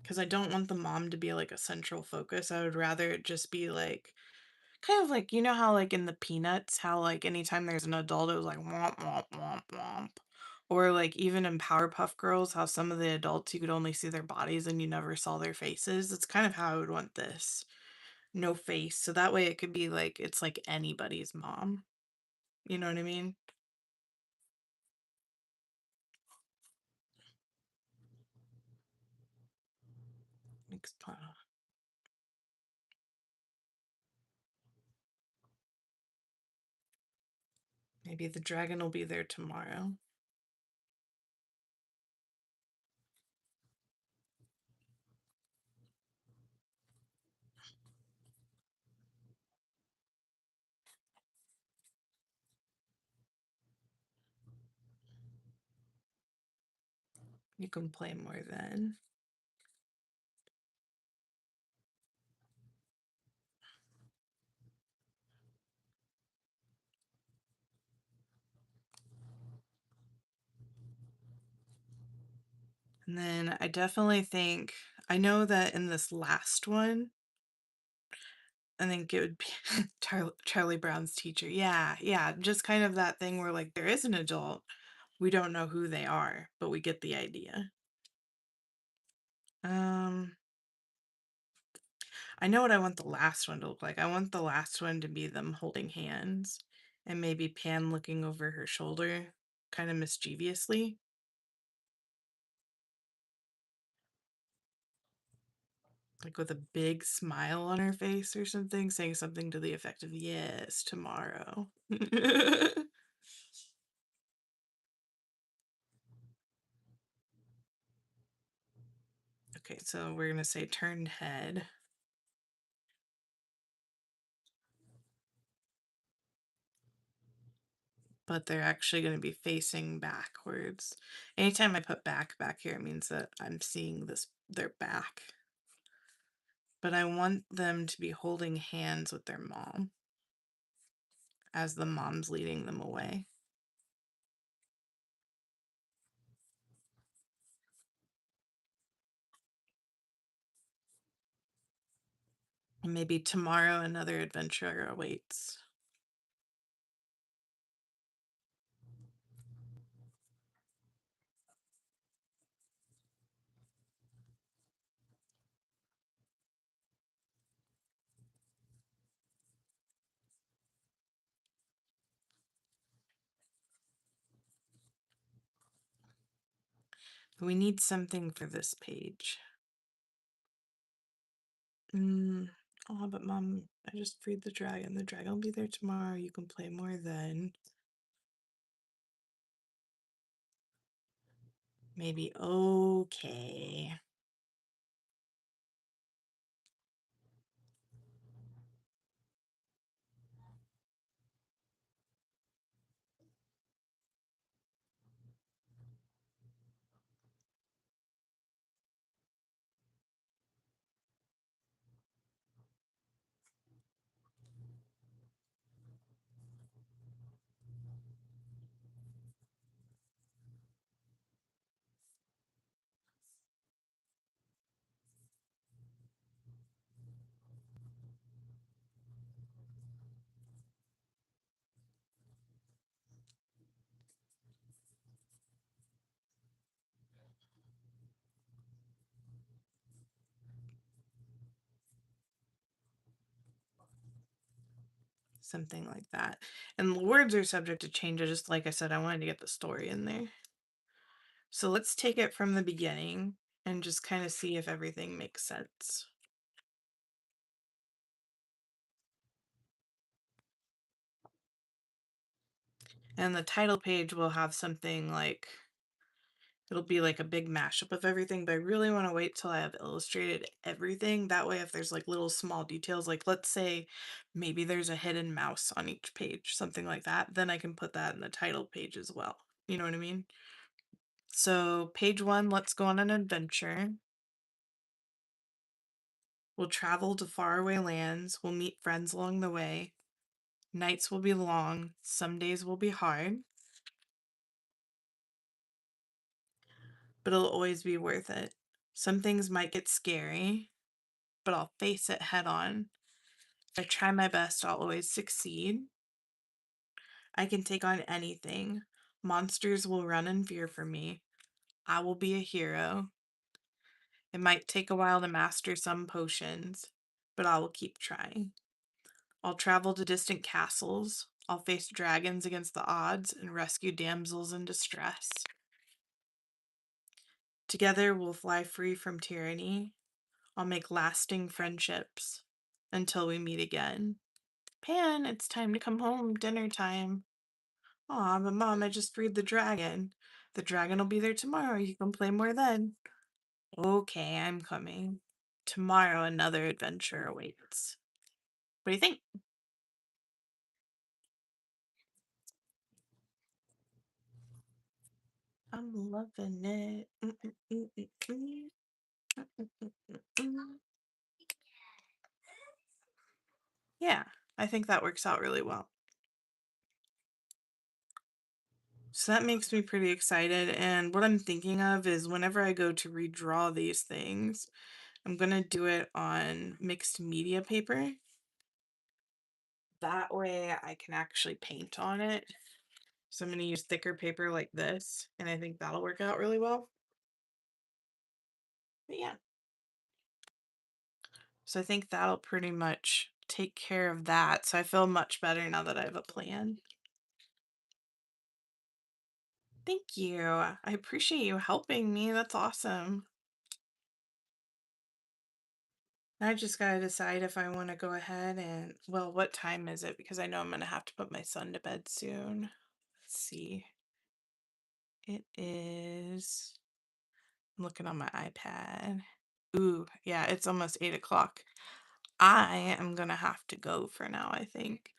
'Cause I don't want the mom to be, like, a central focus, I would rather it just be, like, kind of like you know how, like, in the Peanuts, how, like, anytime there's an adult, it was like, "Womp, womp, womp, womp." Or, like, even in Powerpuff Girls, how some of the adults, you could only see their bodies and you never saw their faces, it's kind of how I would want this. No face, so that way it could be, like it's like anybody's mom, you know what I mean? Makes maybe the dragon will be there tomorrow. You can play more then. And then I definitely think I know that in this last one, I think it would be Charlie Brown's teacher. Yeah, yeah, just kind of that thing where, like, there is an adult, we don't know who they are, but we get the idea. Um, I know what I want the last one to look like. I want the last one to be them holding hands and maybe Pan looking over her shoulder kind of mischievously. Like with a big smile on her face or something, saying something to the effect of, yes, tomorrow. Okay, so we're going to say turned head. But they're actually going to be facing backwards. Anytime I put back here, it means that I'm seeing their back. But I want them to be holding hands with their mom as the mom's leading them away. And maybe tomorrow another adventure awaits. We need something for this page. Oh, but Mom, I just freed the dragon. The dragon will be there tomorrow. You can play more then. Maybe okay. Something like that. And the words are subject to change. Just like I said, I wanted to get the story in there. So let's take it from the beginning and just kind of see if everything makes sense. And the title page will have something like, it'll be like a big mashup of everything, but I really want to wait till I have illustrated everything. That way, if there's like little small details, like let's say maybe there's a hidden mouse on each page, something like that, then I can put that in the title page as well. You know what I mean? So page 1, let's go on an adventure. We'll travel to faraway lands. We'll meet friends along the way. Nights will be long. Some days will be hard. But it'll always be worth it. Some things might get scary, but I'll face it head on. If I try my best, I'll always succeed. I can take on anything. Monsters will run in fear from me. I will be a hero. It might take a while to master some potions, but I will keep trying. I'll travel to distant castles. I'll face dragons against the odds and rescue damsels in distress. Together we'll fly free from tyranny. I'll make lasting friendships until we meet again. Pan, it's time to come home. Dinner time. Aw, but Mom, I just freed the dragon. The dragon will be there tomorrow. You can play more then. Okay, I'm coming. Tomorrow another adventure awaits. What do you think? I'm loving it. Yeah, I think that works out really well. So that makes me pretty excited. And what I'm thinking of is whenever I go to redraw these things, I'm going to do it on mixed media paper. That way I can actually paint on it. So I'm going to use thicker paper like this, and I think that'll work out really well. But yeah. So I think that'll pretty much take care of that. So I feel much better now that I have a plan. Thank you. I appreciate you helping me. That's awesome. Now I just gotta decide if I want to go ahead and, well, what time is it? Because I know I'm gonna have to put my son to bed soon. Let's see. It is, I'm looking on my iPad. Ooh, yeah, it's almost 8 o'clock. I am gonna have to go for now, I think.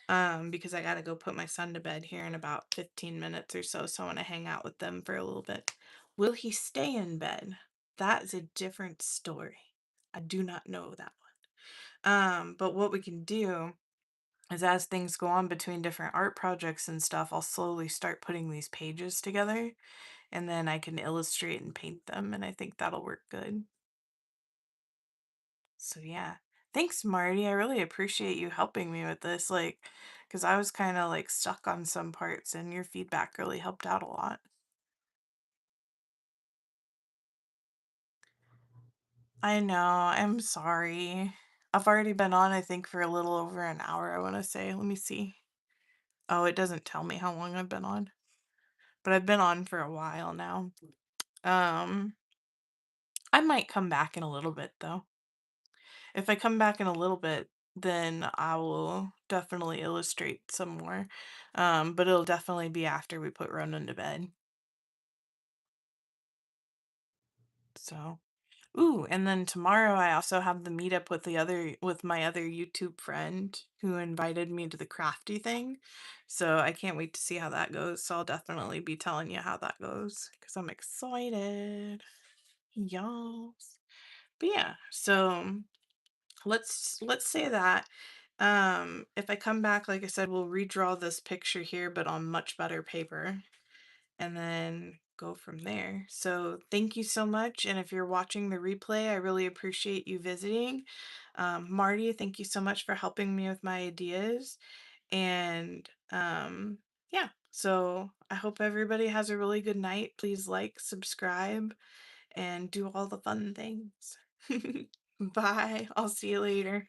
Because I gotta go put my son to bed here in about 15 minutes or so. So I want to hang out with them for a little bit. Will he stay in bed? That is a different story. I do not know that one. But what we can do is as things go on between different art projects and stuff, I'll slowly start putting these pages together and then I can illustrate and paint them. And I think that'll work good. So yeah. Thanks, Marty. I really appreciate you helping me with this. Like, because I was kind of like stuck on some parts, and your feedback really helped out a lot. I know. I'm sorry. I've already been on, I think, for a little over an hour, I want to say. Let me see. Oh, it doesn't tell me how long I've been on, but I've been on for a while now. Um, I might come back in a little bit though. If I come back in a little bit, then I will definitely illustrate some more. But it'll definitely be after we put Ronan to bed. So, ooh, and then tomorrow I also have the meetup with my other YouTube friend who invited me to the crafty thing. So I can't wait to see how that goes. So I'll definitely be telling you how that goes because I'm excited. Y'all. But yeah, so let's say that if I come back, like I said, we'll redraw this picture here but on much better paper and then go from there. So thank you so much, and if you're watching the replay, I really appreciate you visiting. Marty, thank you so much for helping me with my ideas. And yeah, so I hope everybody has a really good night. Please like, subscribe, and do all the fun things. Bye. I'll see you later.